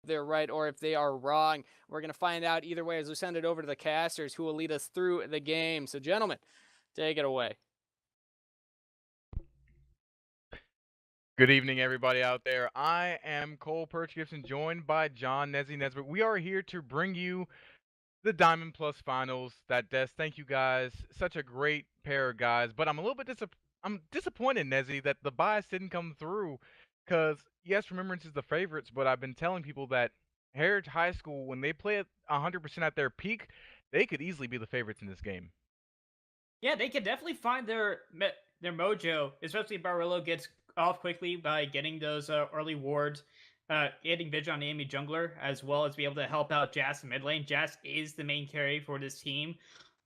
they're right or if they are wrong. We're going to find out either way as we send it over to the casters who will lead us through the game. So, gentlemen, take it away. Good evening, everybody out there. I am Cole Perch Gibson, joined by John Nesbitt. We are here to bring you the Diamond Plus Finals. Thank you guys. Such a great pair of guys. But I'm a little bit I'm disappointed, Nezzy, that the bias didn't come through. Because yes, Remembrance is the favorites, but I've been telling people that Heritage High School, when they play at 100% at their peak, they could easily be the favorites in this game. Yeah, they can definitely find their mojo, especially if Barillo gets off quickly by getting those early wards, getting Vision on the enemy jungler, as well as be able to help out Jazz in mid lane. Jazz is the main carry for this team,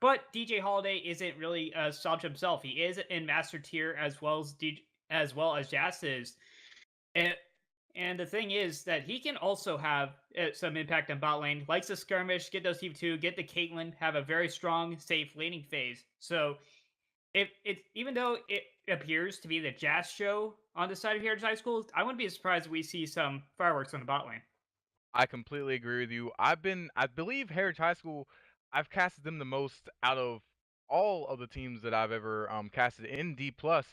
but DJ Holiday isn't really Sancho himself. He is in Master Tier as well as Jazz is, and and the thing is that he can also have some impact on bot lane, likes to skirmish, get those T2, get the Caitlyn, have a very strong, safe laning phase. So if it even though it appears to be the Jazz show on the side of Heritage High School, I wouldn't be surprised if we see some fireworks on the bot lane. I completely agree with you. I believe Heritage High School, I've casted them the most out of all of the teams that I've ever casted in D plus,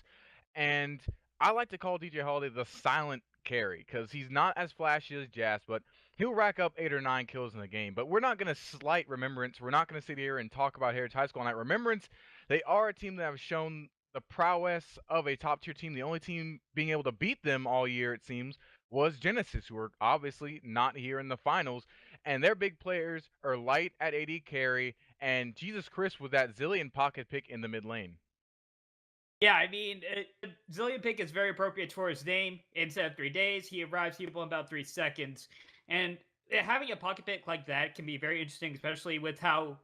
and I like to call DJ Holiday the silent carry because he's not as flashy as Jazz, but he'll rack up 8 or 9 kills in the game. But we're not gonna slight Remembrance. We're not gonna sit here and talk about Heritage High School and Remembrance. They are a team that have shown the prowess of a top tier team. The only team being able to beat them all year, it seems, was Genesis, who are obviously not here in the finals. And their big players are Light at AD carry and Jesus Christ with that Zillion pocket pick in the mid lane. Yeah, I mean, Zillion pick is very appropriate for his name. Instead of 3 days, he arrives people in about 3 seconds. And having a pocket pick like that can be very interesting, especially with how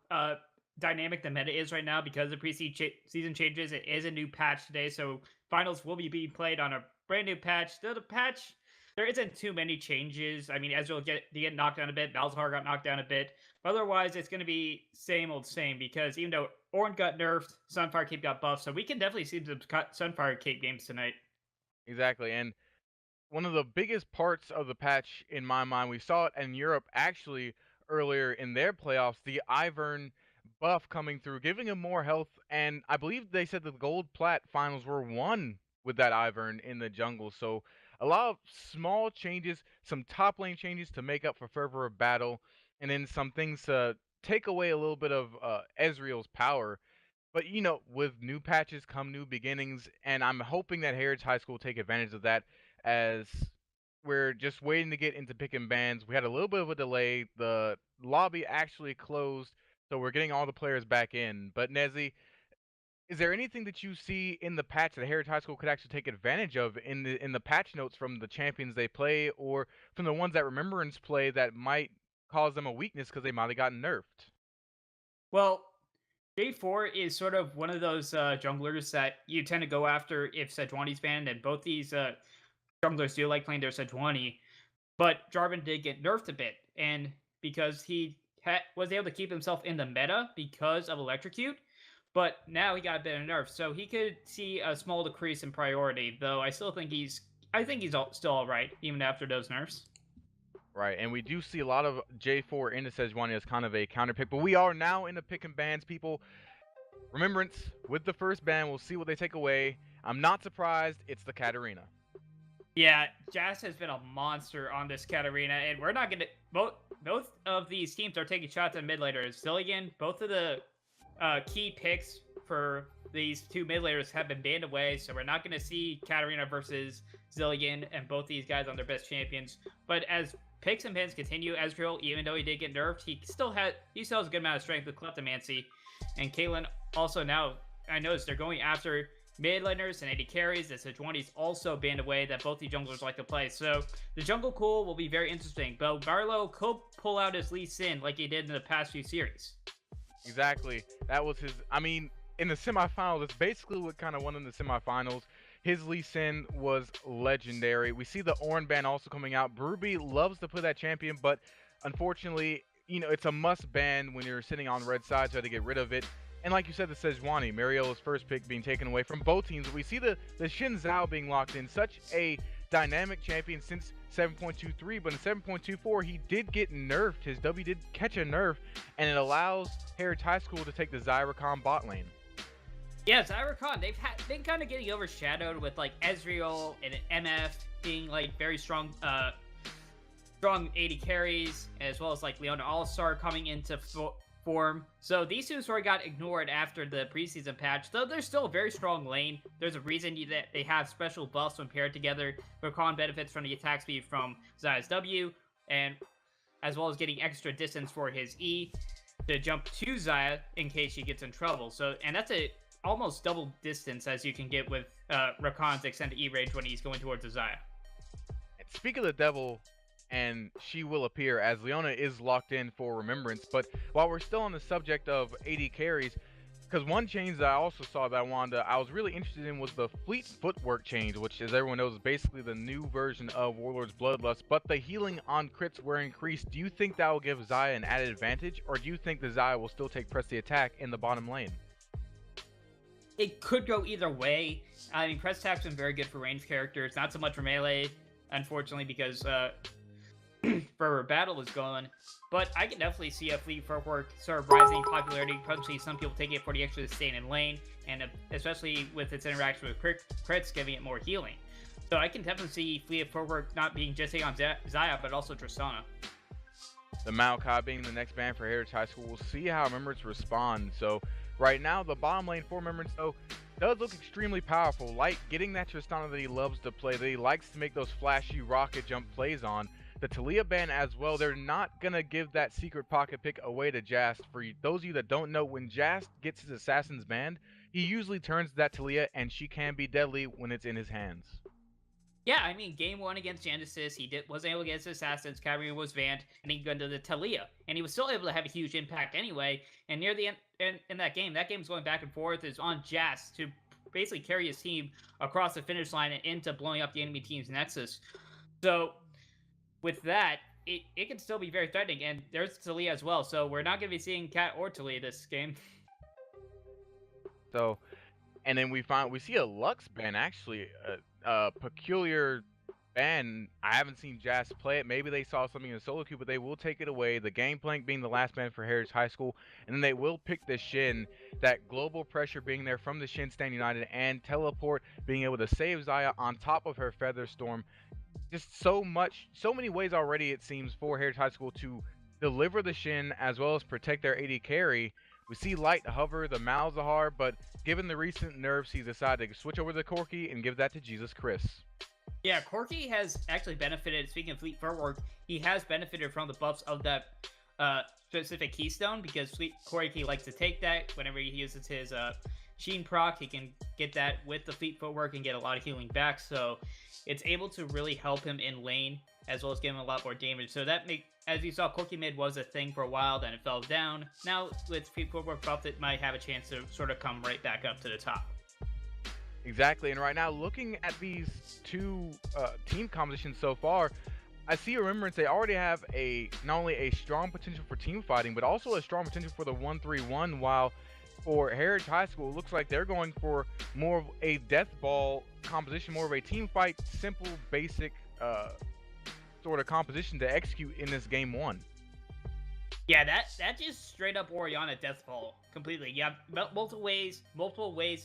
dynamic the meta is right now because of season changes. It is a new patch today, so finals will be being played on a brand new patch. The patch, there isn't too many changes. I mean, Ezreal get knocked down a bit, Malzahar got knocked down a bit, but otherwise it's going to be same old same because even though Ornn got nerfed, Sunfire Cape got buffed, so we can definitely see some Sunfire Cape games tonight. Exactly. And one of the biggest parts of the patch in my mind, we saw it in Europe actually earlier in their playoffs, the Ivern buff coming through, giving him more health. And I believe they said the gold plat finals were won with that Ivern in the jungle. So a lot of small changes, some top lane changes to make up for fervor of battle, and then some things to take away a little bit of Ezreal's power. But with new patches come new beginnings, and I'm hoping that Heritage High School will take advantage of that as we're just waiting to get into pick and bans. We had a little bit of a delay. The lobby actually closed, so we're getting all the players back in. But Nezzy, is there anything that you see in the patch that Heritage High School could actually take advantage of in the patch notes from the champions they play or from the ones that Remembrance play that might cause them a weakness because they might have gotten nerfed? Well, J4 is sort of one of those junglers that you tend to go after if Sejuani's banned, and both these junglers do like playing their Sejuani. But Jarvan did get nerfed a bit, and because he was able to keep himself in the meta because of Electrocute, but now he got a bit of nerf, so he could see a small decrease in priority. Though I think he's still all right even after those nerfs. Right, and we do see a lot of J4 into Sejuani as kind of a counter pick, but we are now in the pick and bans, people. Remembrance, with the first ban, we'll see what they take away. I'm not surprised, it's the Katarina. Yeah, Jazz has been a monster on this Katarina, and we're not gonna both of these teams are taking shots at mid laners. Zillion, both of the key picks for these two mid laners have been banned away, so we're not gonna see Katarina versus Zillion and both these guys on their best champions. But as picks and pins continue, Ezreal, even though he did get nerfed, he still has a good amount of strength with Kleptomancy. And Caitlyn also now, I noticed they're going after mid laners and AD carries. The Sejuani's also banned away that both the junglers like to play. So the jungle cool will be very interesting. But Barlow could pull out his Lee Sin like he did in the past few series. Exactly. That was his. I mean, in the semifinals, it's basically what kind of won in the semifinals. His Lee Sin was legendary. We see the Ornn ban also coming out. Bruby loves to play that champion, but unfortunately, it's a must ban when you're sitting on the red side, so I had to get rid of it. And like you said, the Sejuani, Mariola's first pick being taken away from both teams. We see the Xin Zhao being locked in. Such a dynamic champion since 7.23, but in 7.24 he did get nerfed. His W did catch a nerf, and it allows Heritage High School to take the Zyrakan bot lane. Yeah, Zyrakan, they've been kind of getting overshadowed with like Ezreal and MF being like very strong, strong AD carries, as well as like Leona All-Star coming into form. So these two sort of got ignored after the preseason patch, though they're still a very strong lane. There's a reason that they have special buffs when paired together. Rakan benefits from the attack speed from Xayah's W, and as well as getting extra distance for his E to jump to Xayah in case she gets in trouble. So, and that's a almost double distance as you can get with Rakan's extended E range when he's going towards the Xayah. Speak of the devil, and she will appear as Leona is locked in for Remembrance. But while we're still on the subject of AD carries, because one change that I also saw that I was really interested in was the Fleet Footwork change, which, as everyone knows, is basically the new version of Warlord's Bloodlust, but the healing on crits were increased. Do you think that will give Xayah an added advantage, or do you think the Xayah will still take press the attack in the bottom lane? It could go either way. I mean, press attack's been very good for ranged characters, not so much for melee, unfortunately, because for battle is gone. But I can definitely see a Fleet Footwork sort of rising in popularity. Probably some people taking it for the extra sustain in lane, and especially with its interaction with crits, giving it more healing. So I can definitely see Fleet Footwork not being just on Xayah, but also Tristana. The Maokai being the next ban for Heritage High School. We'll see how Remembrance respond. So right now, the bottom lane for Remembrance, though, does look extremely powerful. Like getting that Tristana that he loves to play, that he likes to make those flashy rocket jump plays on. The Talia ban as well, they're not going to give that secret pocket pick away to Jast. For those of you that don't know, when Jast gets his assassins banned, he usually turns to that Talia, and she can be deadly when it's in his hands. Yeah, I mean, game one against Genesis, he wasn't able to get his assassins, Kyrie was banned, and he got into the Talia. And he was still able to have a huge impact anyway, and near the end in that game's going back and forth, is on Jast to basically carry his team across the finish line and into blowing up the enemy team's Nexus. So with that, it can still be very threatening, and there's Talia as well, so we're not going to be seeing Cat or Talia this game. So, and then we see a Lux ban, actually, a peculiar ban. I haven't seen Jast play it. Maybe they saw something in the solo queue, but they will take it away. The Gangplank being the last ban for Heritage High School, and then they will pick the Shin. That global pressure being there from the Shin Stand United, and Teleport being able to save Xayah on top of her Featherstorm. Just so many ways already, it seems, for Heritage High School to deliver the Shin as well as protect their AD carry. We see Light hover the Malzahar, but given the recent nerfs, he's decided to switch over to Corki and give that to Jesus Chris. Yeah, Corki has actually benefited, speaking of Fleet Footwork, he has benefited from the buffs of that specific Keystone, because Corki likes to take that whenever he uses his Sheen proc. He can get that with the Fleet Footwork and get a lot of healing back, so it's able to really help him in lane, as well as give him a lot more damage. So that as you saw, Corki mid was a thing for a while, then it fell down. Now, with Fleet Footwork buff, it might have a chance to sort of come right back up to the top. Exactly, and right now, looking at these two team compositions so far, I see Remembrance, they already have not only a strong potential for team fighting, but also a strong potential for the 1-3-1, while for Heritage High School, it looks like they're going for more of a death ball composition, more of a team fight, simple, basic sort of composition to execute in this game one. Yeah, that just straight up Orianna death ball completely. You have multiple ways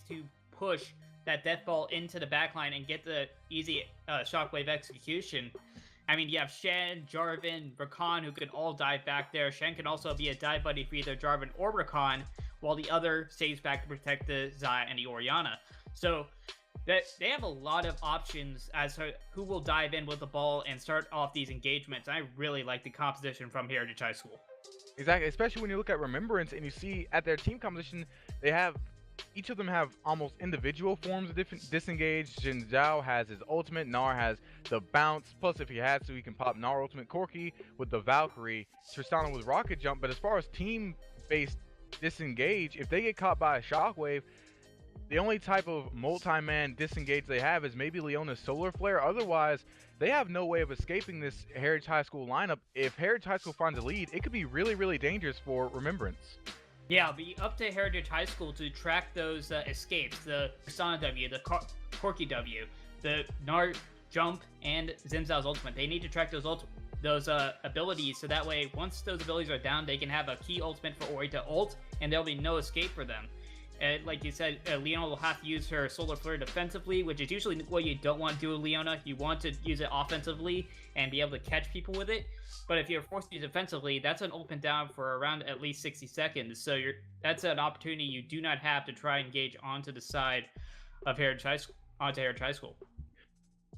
to push that death ball into the backline and get the easy shockwave execution. I mean, you have Shen, Jarvan, Rakan, who can all dive back there. Shen can also be a dive buddy for either Jarvan or Rakan, while the other stays back to protect the Xayah and the Orianna. So they have a lot of options as to who will dive in with the ball and start off these engagements. I really like the composition from Heritage High School. Exactly, especially when you look at Remembrance and you see at their team composition, each of them have almost individual forms of different disengage. Jin Zhao has his ultimate, Gnar has the bounce, plus if he has to, he can pop Gnar ultimate, Corki with the Valkyrie, Tristana with rocket jump. But as far as team-based disengage, if they get caught by a shockwave, the only type of multi-man disengage they have is maybe Leona's solar flare. Otherwise, they have no way of escaping this Heritage High School lineup. If Heritage High School finds a lead, it could be really, really dangerous for Remembrance. Yeah, it'll be up to Heritage High School to track those escapes, the Persona W, the Corki W, the Gnar jump and Xin Zhao's ultimate. They need to track those abilities, so that way, once those abilities are down, they can have a key ultimate for Ori to ult, and there'll be no escape for them. Like you said, Leona will have to use her Solar Flare defensively, which is usually what you don't want to do with Leona. You want to use it offensively and be able to catch people with it. But if you're forced to use defensively, that's an ultimate down for around at least 60 seconds. So that's an opportunity you do not have to try and engage onto the side of Heritage High School.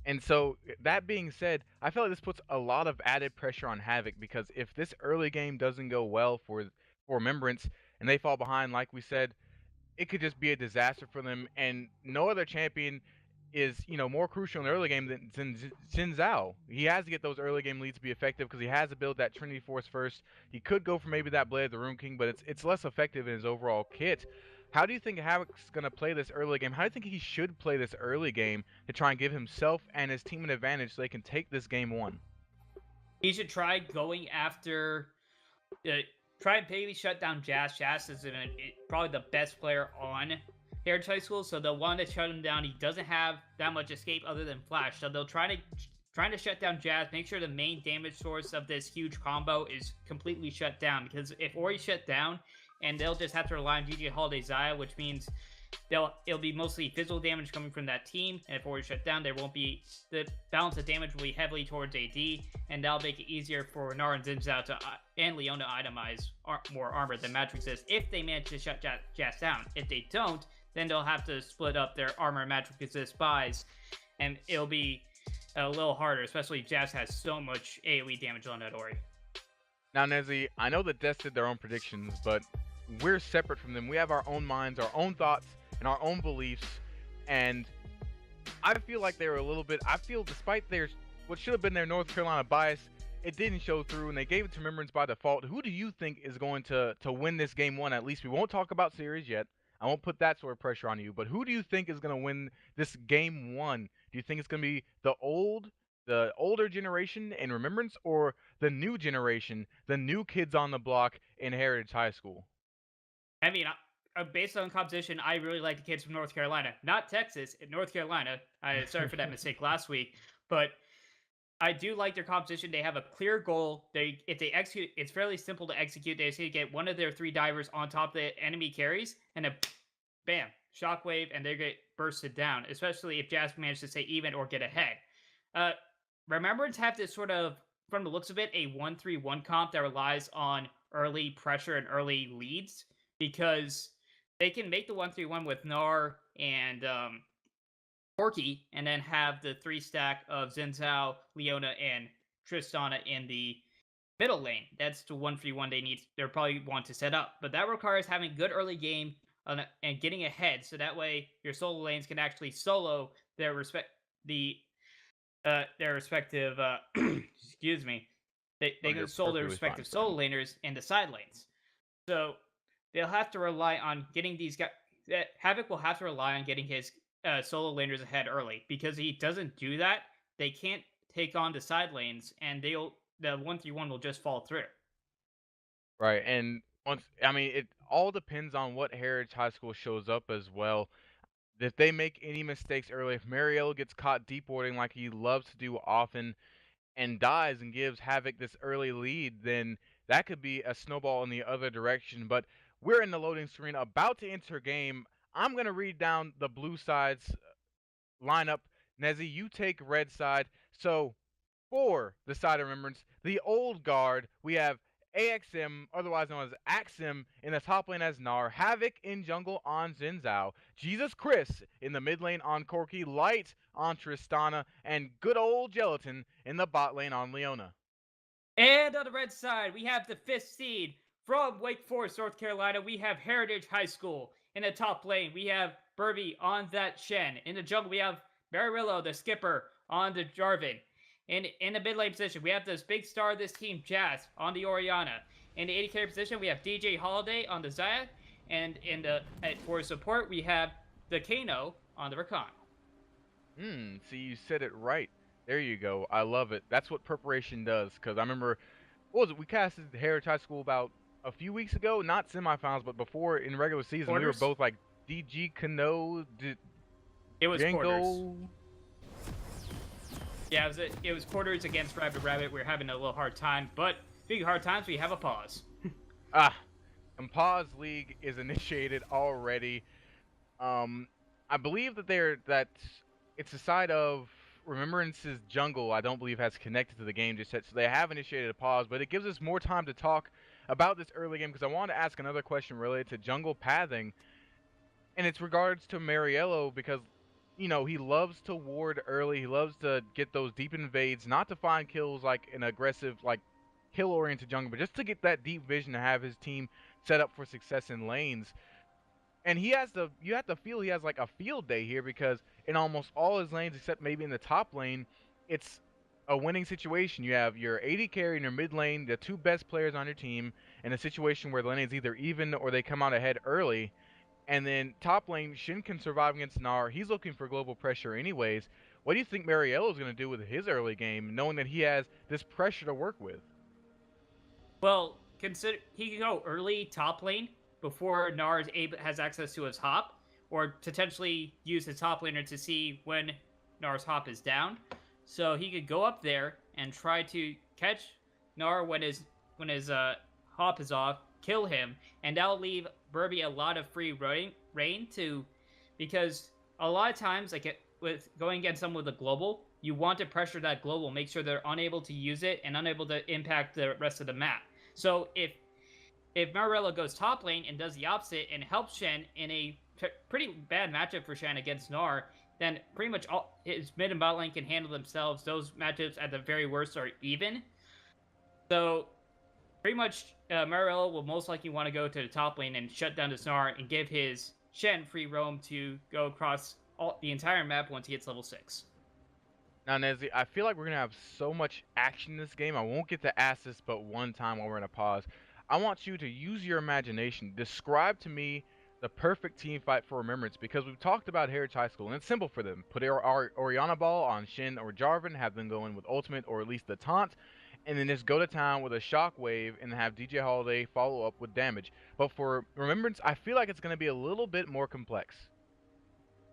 And so, that being said, I feel like this puts a lot of added pressure on Havoc, because if this early game doesn't go well for Remembrance and they fall behind, like we said, it could just be a disaster for them. And no other champion is, more crucial in the early game than Xin Zhao. He has to get those early game leads to be effective because he has to build that Trinity Force first. He could go for maybe that Blade of the Rune King, but it's less effective in his overall kit. How do you think Havoc's going to play this early game? How do you think he should play this early game to try and give himself and his team an advantage so they can take this game 1? He should try going after... try and maybe shut down Jazz. Jazz is probably the best player on Heritage High School, so they'll want to shut him down. He doesn't have that much escape other than Flash, so they'll trying to shut down Jazz, make sure the main damage source of this huge combo is completely shut down, because if Ori's shut down, and they'll just have to rely on DJ Holiday Xayah, which means it'll be mostly physical damage coming from that team, and if Ori's shut down, there won't be... the balance of damage will be heavily towards AD, and that'll make it easier for Gnar and Xin Zhao and Leona to itemize more armor than Match Resist if they manage to shut Jazz down. If they don't, then they'll have to split up their armor and Magic Resist buys, and it'll be a little harder, especially if Jazz has so much AoE damage on that Ori. Now, Nezzy, I know that Des did their own predictions, but we're separate from them. We have our own minds, our own thoughts, and our own beliefs, and I feel like they were a little bit... I feel despite what should have been their North Carolina bias, it didn't show through, and they gave it to Remembrance by default. Who do you think is going to win this game 1? At least we won't talk about series yet. I won't put that sort of pressure on you, but who do you think is going to win this game 1? Do you think it's going to be the older generation in Remembrance, or the new generation, the new kids on the block in Heritage High School? I mean, based on composition, I really like the kids from North Carolina. Not Texas, North Carolina. Sorry for that mistake last week, but I do like their composition. They have a clear goal. If they execute, it's fairly simple to execute. They just need to get one of their 3 divers on top of the enemy carries, and then bam, shockwave, and they get bursted down, especially if Jazz manages to stay even or get ahead. Remembrance have this sort of, from the looks of it, a 1-3-1 comp that relies on early pressure and early leads, because they can make the 1-3-1 with Gnar and Corki, and then have the 3 stack of Xin Zhao, Leona, and Tristana in the middle lane. That's the 1-3-1 they'll probably want to set up. But that requires having good early game and getting ahead, so that way your solo lanes can actually solo their respective excuse me. They can solo their respective solo laners in the side lanes. So they'll have to rely on getting these guys. Havoc will have to rely on getting his solo laners ahead early, because if he doesn't do that, they can't take on the side lanes, and the 1-3-1 will just fall through. Right, and it all depends on what Heritage High School shows up as well. If they make any mistakes early, if Mariello gets caught deep warding like he loves to do often and dies and gives Havoc this early lead, then that could be a snowball in the other direction. But we're in the loading screen, about to enter game. I'm going to read down the blue side's lineup. Nezzy, you take red side. So, for the side of Remembrance, the old guard, we have AXM, otherwise known as Axim, in the top lane as Gnar, Havoc in jungle on Xin Zhao, Jesus Chris in the mid lane on Corki, Light on Tristana, and good old Gelatin in the bot lane on Leona. And on the red side, we have the 5th seed from Wake Forest, North Carolina. We have Heritage High School. In the top lane, we have Burby on that Shen. In the jungle, we have Marillo, the skipper, on the Jarvan. In the mid lane position, we have this big star of this team, Jazz, on the Orianna. In the AD carry position, we have DJ Holiday on the Xayah. And for support, we have the Kano on the Rakan. See, you said it right. There you go. I love it. That's what preparation does. Because I remember, what was it? We casted Heritage High School about a few weeks ago. Not semifinals, but before in regular season. Quarters? We were both like DG Kano. It was Django. quarters. Yeah, it was quarters against Rabbit Rabbit. We were having a little hard time, but speaking of hard times, we have a pause. Ah, CompeteLeague is initiated already. I believe that it's the side of Remembrance's jungle. I don't believe has connected to the game just yet, so they have initiated a pause. But it gives us more time to talk about this early game because I want to ask another question related to jungle pathing, and it's regards to Mariello because he loves to ward early. He loves to get those deep invades, not to find kills like an aggressive like kill-oriented jungle, but just to get that deep vision to have his team set up for success in lanes. And you have to feel he has like a field day here because in almost all his lanes, except maybe in the top lane, it's a winning situation. You have your AD carry in your mid lane, the two best players on your team, in a situation where the lane is either even or they come out ahead early. And then top lane, Shin can survive against Gnar. He's looking for global pressure anyways. What do you think Mariello is going to do with his early game, knowing that he has this pressure to work with? Well, consider he can go early top lane before Gnar has access to his hop, or potentially use his top laner to see when Gnar's hop is down. So he could go up there and try to catch Gnar when his hop is off, kill him, and that'll leave Burby a lot of free reign to, because a lot of times with going against someone with a global, you want to pressure that global, make sure they're unable to use it and unable to impact the rest of the map. So if Mariello goes top lane and does the opposite and helps Shen in a pretty bad matchup for Shen against Gnar, then pretty much all his mid and bot lane can handle themselves. Those matchups at the very worst are even. So pretty much Mariello will most likely want to go to the top lane and shut down the Gnar and give his Shen free roam to go across the entire map once he gets level 6. Now, Nezzy, I feel like we're going to have so much action in this game. I won't get to ask this but one time while we're in a pause. I want you to use your imagination. Describe to me the perfect team fight for Remembrance, because we've talked about Heritage High School, and it's simple for them. Put our Oriana Ball on Shin or Jarvan, have them go in with Ultimate or at least the Taunt, and then just go to town with a Shockwave and have DJ Holiday follow up with damage. But for Remembrance, I feel like it's going to be a little bit more complex.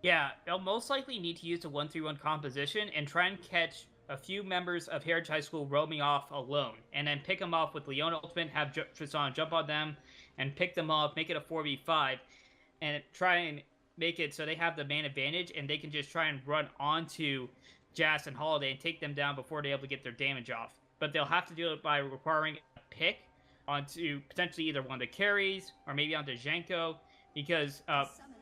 Yeah, they'll most likely need to use a 1-3-1 composition and try and catch a few members of Heritage High School roaming off alone, and then pick them off with Leona Ultimate, have Tristan jump on them, and pick them off, make it a 4v5, and try and make it so they have the man advantage, and they can just try and run onto Jas and Holiday and take them down before they're able to get their damage off. But they'll have to do it by requiring a pick onto potentially either one of the carries, or maybe onto Zhenko, because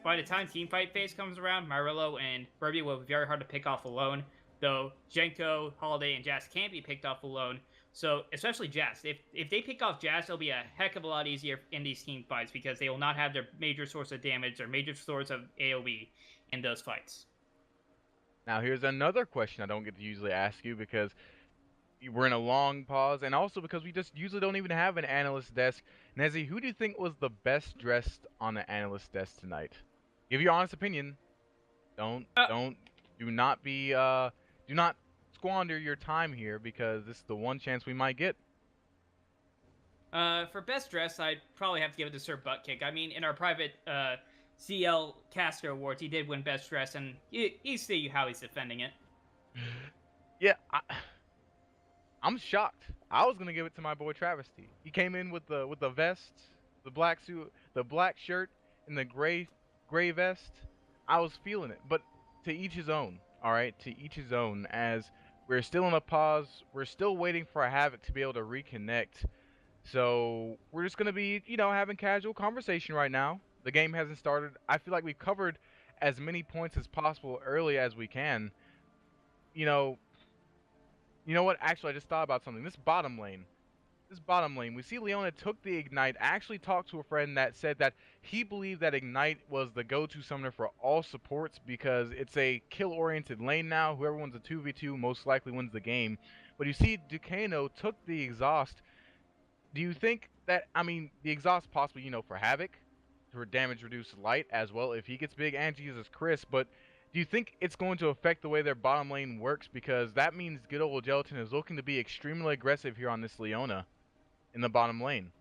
by the time teamfight phase comes around, Mariello and Burby will be very hard to pick off alone, though Zhenko, Holiday, and Jas can't be picked off alone. So, especially Jas. If they pick off Jas, it'll be a heck of a lot easier in these team fights, because they will not have their major source of damage or major source of AoE in those fights. Now, here's another question I don't get to usually ask you, because we're in a long pause, and also because we just usually don't even have an analyst desk. Nezzy, who do you think was the best dressed on the analyst desk tonight? Give your honest opinion. Do not squander your time here, because this is the one chance we might get. For best dress, I'd probably have to give it to Sir Buttkick. I mean, in our private CL Caster Awards, he did win best dress, and you see how he's defending it. Yeah, I'm shocked. I was gonna give it to my boy Travesty. He came in with the vest, the black suit, the black shirt, and the gray vest. I was feeling it, but to each his own. All right, to each his own. As we're still in a pause, we're still waiting for a Havoc to be able to reconnect. So we're just gonna be, having casual conversation right now. The game hasn't started. I feel like we've covered as many points as possible early as we can. You know what? Actually, I just thought about something. This bottom lane, we see Leona took the Ignite. I actually talked to a friend that said that he believed that Ignite was the go-to summoner for all supports because it's a kill-oriented lane now. Whoever wins a 2v2 most likely wins the game. But you see Ducano took the Exhaust. Do you think that, the Exhaust possibly, for Havoc, for damage reduced light as well if he gets big and uses Chris, but do you think it's going to affect the way their bottom lane works? Because that means good old Gelatin is looking to be extremely aggressive here on this Leona in the bottom lane.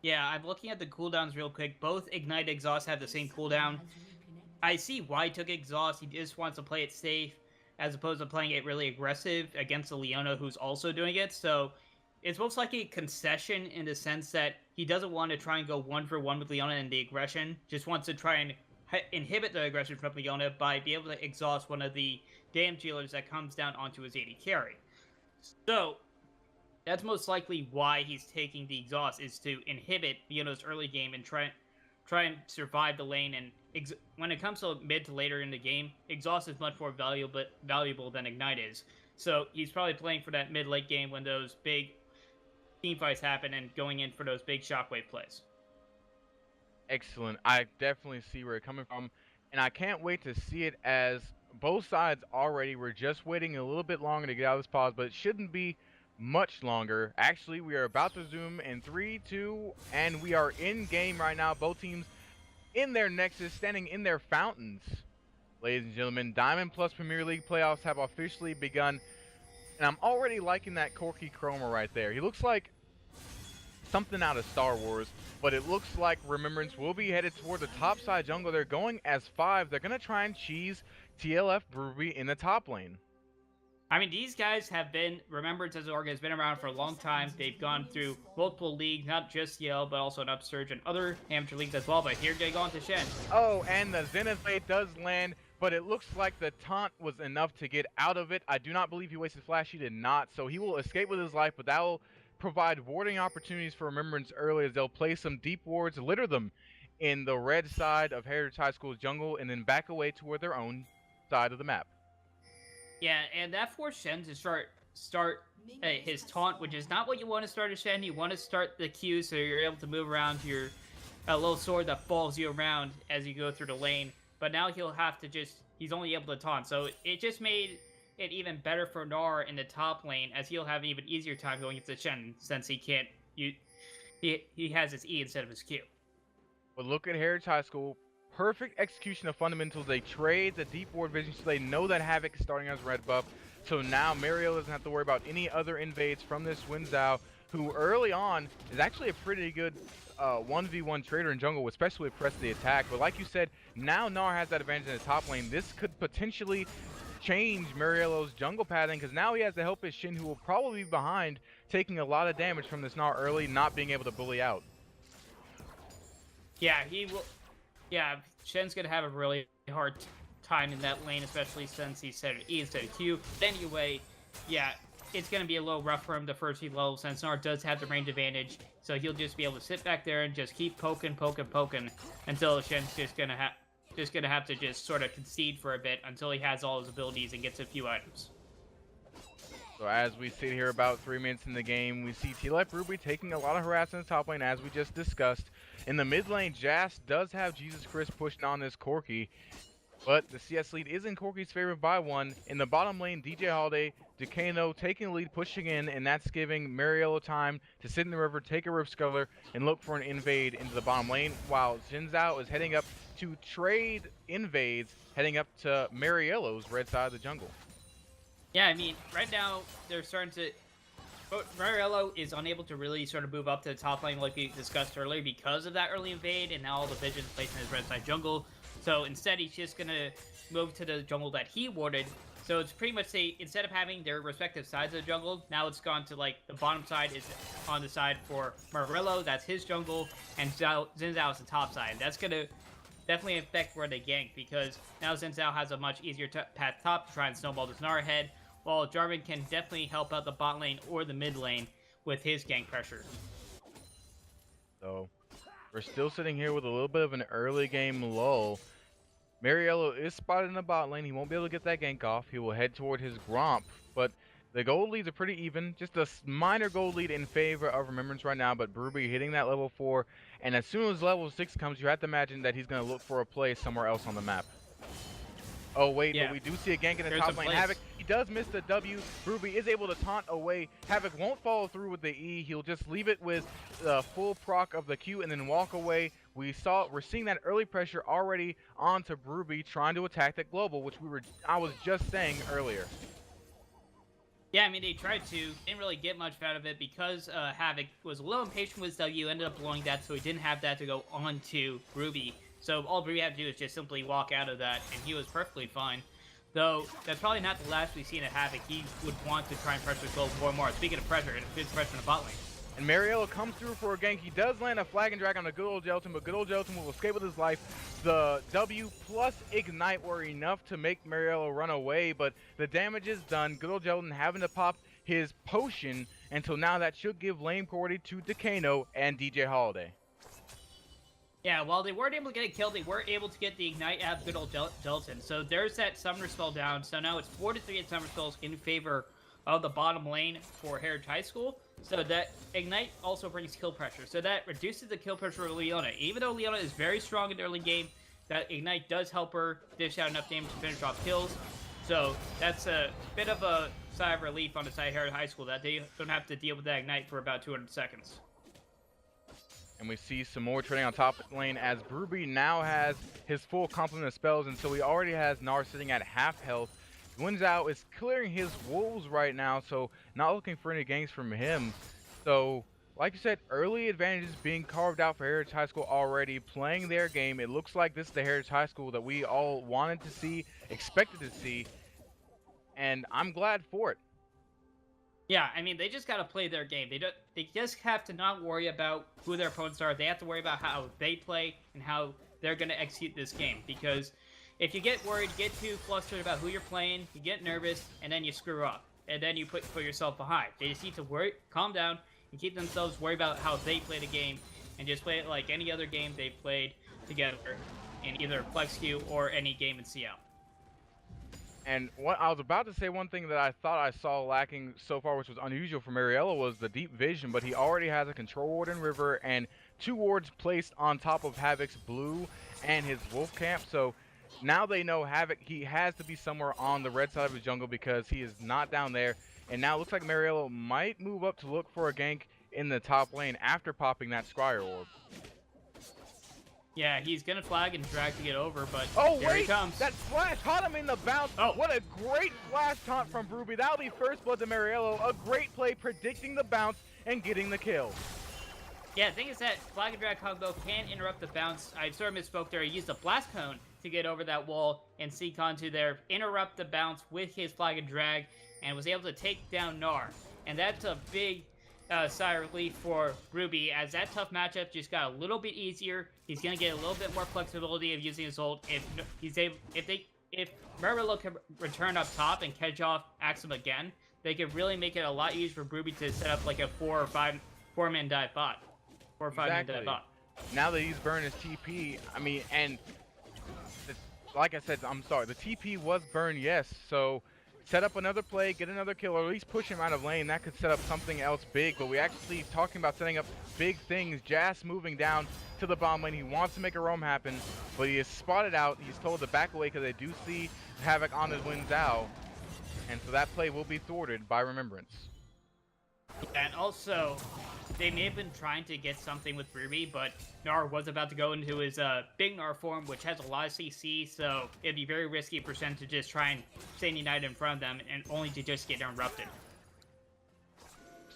Yeah, I'm looking at the cooldowns real quick. Both Ignite and Exhaust have the same cooldown. I see why he took Exhaust. He just wants to play it safe. as opposed to playing it really aggressive against the Leona who's also doing it. So it's most likely a concession in the sense that he doesn't want to try and go 1-for-1 with Leona and the aggression, just wants to try and inhibit the aggression from Leona by being able to exhaust one of the damage dealers that comes down onto his AD carry. So that's most likely why he's taking the exhaust, is to inhibit Leona's early game and try and survive the lane. And when it comes to mid to later in the game, exhaust is much more valuable than ignite is. So he's probably playing for that mid-late game when those big team fights happen and going in for those big shockwave plays. Excellent. I definitely see where you're coming from, and I can't wait to see it, as both sides already were just waiting a little bit longer to get out of this pause, but it shouldn't be much longer. Actually, we are about to zoom in 3, 2, and we are in game right now. Both teams in their nexus, standing in their fountains. Ladies and gentlemen, Diamond Plus Premier League playoffs have officially begun, and I'm already liking that Corky Chroma right there. He looks like something out of Star Wars, but it looks like Remembrance will be headed toward the top side jungle. They're going as 5. They're going to try and cheese TLF Ruby in the top lane. I mean, these guys have been, Remembrance as an org has been around for a long time. They've gone through multiple leagues, not just Yale, but also an Upsurge and other amateur leagues as well. But here they go on to Shen. Oh, and the Zenith Blade does land, but it looks like the taunt was enough to get out of it. I do not believe he wasted flash. He did not, so he will escape with his life, but that will provide warding opportunities for Remembrance early, as they'll place some deep wards, litter them in the red side of Heritage High School's jungle, and then back away toward their own side of the map. Yeah, and that forced Shen to start his taunt, which is not what you want to start a Shen. You want to start the Q so you're able to move around your little sword that follows you around as you go through the lane. But now he'll have to he's only able to taunt. So it just made it even better for Nar in the top lane, as he'll have an even easier time going into Shen, since he can't, he has his E instead of his Q. But look at Heritage High School. Perfect execution of fundamentals. They trade the deep ward vision, so they know that Havoc is starting as red buff. So now Mariel doesn't have to worry about any other invades from this Winzhou, who early on is actually a pretty good 1v1 trader in jungle, especially with press the attack. But like you said, now Nar has that advantage in the top lane. This could potentially change Mariello's jungle pattern, because now he has to help his Shin, who will probably be behind, taking a lot of damage from this Nar early, not being able to bully out. Yeah, he will. Yeah, Shen's gonna have a really hard time in that lane, especially since he set E instead of Q. But anyway, yeah, it's gonna be a little rough for him the first few levels, since Nar does have the range advantage. So he'll just be able to sit back there and just keep poking until Shen's just gonna have to just sort of concede for a bit until he has all his abilities and gets a few items. So as we sit here about 3 minutes in the game, we see TLF Ruby taking a lot of harassment in the top lane, as we just discussed. In the mid lane, Jas does have Jesus Chris pushing on this Corky, but the CS lead is in Corky's favor by 1. In the bottom lane, DJ Holiday, Decano taking the lead, pushing in, and that's giving Mariello time to sit in the river, take a Rift Sculler, and look for an invade into the bottom lane, while Jinzhou is heading up to trade invades, heading up to Mariello's red side of the jungle. Yeah, I mean, right now, they're starting to... Mariello is unable to really sort of move up to the top lane like we discussed earlier because of that early invade, and now all the visions placed in his red side jungle. So instead, he's just going to move to the jungle that he warded. So it's pretty much, instead of having their respective sides of the jungle, now it's gone to, like, the bottom side is on the side for Mariello, that's his jungle, and Jinzhou is the top side. That's going to definitely affect where they gank, because now Jinzhou has a much easier path top to try and snowball this Nar ahead, while Jarvan can definitely help out the bot lane or the mid lane with his gank pressure. So we're still sitting here with a little bit of an early game lull. Mariello is spotted in the bot lane. He won't be able to get that gank off. He will head toward his Gromp, but the gold leads are pretty even. Just a minor gold lead in favor of Remembrance right now, but Ruby hitting that level 4, and as soon as level 6 comes, you have to imagine that he's going to look for a play somewhere else on the map. Oh wait, yeah. But we do see a gank in the top lane. Havoc, he does miss the W. Ruby is able to taunt away. Havoc won't follow through with the E. He'll just leave it with the full proc of the Q and then walk away. We're seeing that early pressure already onto Ruby, trying to attack that global, which I was just saying earlier. Yeah, I mean, they tried to, didn't really get much out of it because Havoc was a little impatient with his W, ended up blowing that, so he didn't have that to go on to Ruby. So all Ruby had to do is just simply walk out of that, and he was perfectly fine. Though that's probably not the last we've seen of Havoc. He would want to try and pressure Gold more and more. Speaking of pressure, it's pressure in the bot lane. And Mariello comes through for a gank. He does land a flag and drag on a good old Gelatin, but good old Gelatin will escape with his life. The W plus Ignite were enough to make Mariello run away, but the damage is done. Good old Gelatin having to pop his potion, and so now that should give lane priority to Decano and DJ Holiday. Yeah, while they weren't able to get it killed, they were able to get the Ignite out of good old Gelatin. So there's that Summoner spell down. So now it's 4-3 at Summoner spells in favor of the bottom lane for Heritage High School. So that Ignite also brings kill pressure. So that reduces the kill pressure of Leona. Even though Leona is very strong in the early game, that Ignite does help her dish out enough damage to finish off kills. So that's a bit of a sigh of relief on the side of Heritage High School that they don't have to deal with that Ignite for about 200 seconds. And we see some more trading on top lane as Brewby now has his full complement of spells, and so he already has Gnar sitting at half health. Winzao is clearing his wolves right now, so not looking for any ganks from him. So, like you said, early advantages being carved out for Heritage High School already, playing their game. It looks like this is the Heritage High School that we all wanted to see, expected to see, and I'm glad for it. Yeah, I mean, they just got to play their game. They just have to not worry about who their opponents are. They have to worry about how they play and how they're going to execute this game. Because if you get worried, get too flustered about who you're playing, you get nervous, and then you screw up. And then you put yourself behind. They just need to calm down, and keep themselves worried about how they play the game, and just play it like any other game they've played together in either Flex Queue or any game in CL. And what I was about to say, one thing that I thought I saw lacking so far, which was unusual for Mariello, was the deep vision, but he already has a control ward in River and 2 wards placed on top of Havoc's blue and his wolf camp. So now they know Havoc, he has to be somewhere on the red side of his jungle because he is not down there. And now it looks like Mariello might move up to look for a gank in the top lane after popping that Scryer orb. Yeah, he's gonna flag and drag to get over, but oh, here wait, he comes. That flash caught him in the bounce. Oh. What a great flash taunt from Brewby. That'll be first blood to Mariello. A great play predicting the bounce and getting the kill. Yeah, the thing is that flag and drag combo can interrupt the bounce. I sort of misspoke there. He used a blast cone to get over that wall and seek onto there, interrupt the bounce with his flag and drag, and was able to take down Gnar. And that's a big sigh of relief for Ruby, as that tough matchup just got a little bit easier. He's gonna get a little bit more flexibility of using his ult. If Mariello can return up top and catch off Axum again, they could really make it a lot easier for Ruby to set up like a 4 or 5 man dive bot. 4 or 5 man dive bot. Now that he's burned his TP, I mean, and like I said, I'm sorry, the TP was burned, yes, so set up another play, get another kill, or at least push him out of lane. That could set up something else big, but we actually talking about setting up big things. Jas moving down to the bottom lane. He wants to make a roam happen, but he is spotted out. He's told to back away because they do see Havoc on his Winzao, and so that play will be thwarted by Remembrance. And also, they may have been trying to get something with Ruby, but Gnar was about to go into his big Gnar form, which has a lot of CC, so it'd be very risky for Shen to just try and stand united in front of them, and only to just get interrupted.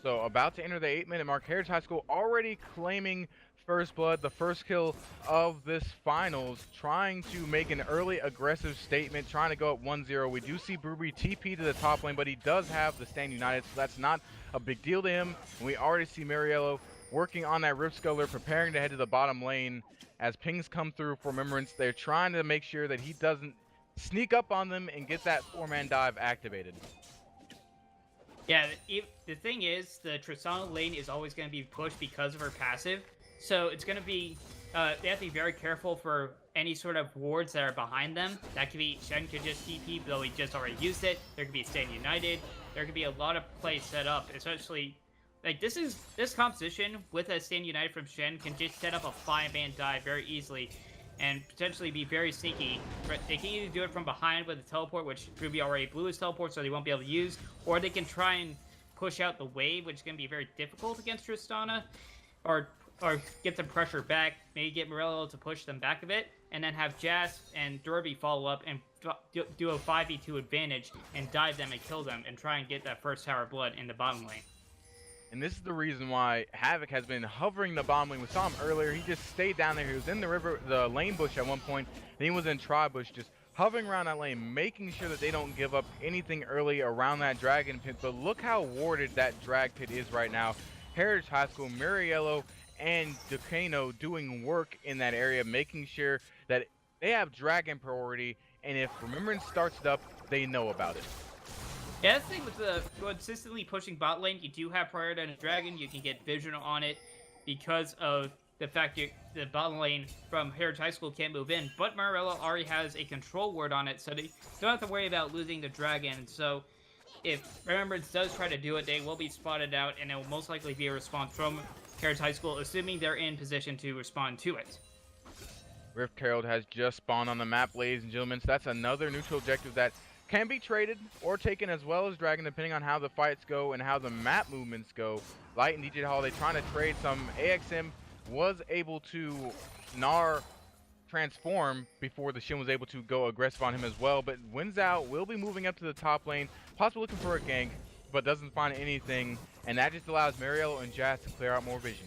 So about to enter the 8-minute mark. Heritage High School already claiming first blood, the first kill of this finals, trying to make an early aggressive statement, trying to go up 1-0. We do see Brewby TP to the top lane, but he does have the stand united, so that's not a big deal to him. And we already see Mariello working on that Rip Sculler, preparing to head to the bottom lane as pings come through for Remembrance. They're trying to make sure that he doesn't sneak up on them and get that 4-man dive activated. Yeah, the thing is, the Tristana lane is always going to be pushed because of her passive. So it's going to be, they have to be very careful for any sort of wards that are behind them. That could be, Shen could just TP, though he just already used it. There could be Stand United. There could be a lot of plays set up, especially, like, this composition with a Stand United from Shen can just set up a 5-man dive very easily and potentially be very sneaky. They can either do it from behind with a teleport, which Ruby already blew his teleport, so they won't be able to use, or they can try and push out the wave, which is going to be very difficult against Tristana, or get some pressure back, maybe get Mariello to push them back a bit, and then have Jas and Derby follow up and do a 5v2 advantage and dive them and kill them and try and get that first Tower of Blood in the bottom lane. And this is the reason why Havoc has been hovering the bottom lane. We saw him earlier. He just stayed down there. He was in the lane bush at one point. Then he was in tri bush, just hovering around that lane, making sure that they don't give up anything early around that dragon pit. But look how warded that drag pit is right now. Heritage High School, Mariello, and Duquesno doing work in that area, making sure that they have dragon priority, and if Remembrance starts it up, they know about it. Yeah, that's the thing with the consistently pushing bot lane, you do have priority on a dragon, you can get vision on it because of the fact the bot lane from Heritage High School can't move in, but Mariello already has a control ward on it, so they don't have to worry about losing the dragon. So if Remembrance does try to do it, they will be spotted out, and it will most likely be a response from Heritage High School, assuming they're in position to respond to it. Rift Herald has just spawned on the map, ladies and gentlemen, so that's another neutral objective that can be traded or taken as well as Dragon, depending on how the fights go and how the map movements go. Light and DJ Holiday trying to trade some. AXM was able to Gnar transform before the Shin was able to go aggressive on him as well, but wins out, will be moving up to the top lane, possibly looking for a gank, but doesn't find anything, and that just allows Mariello and Jazz to clear out more vision.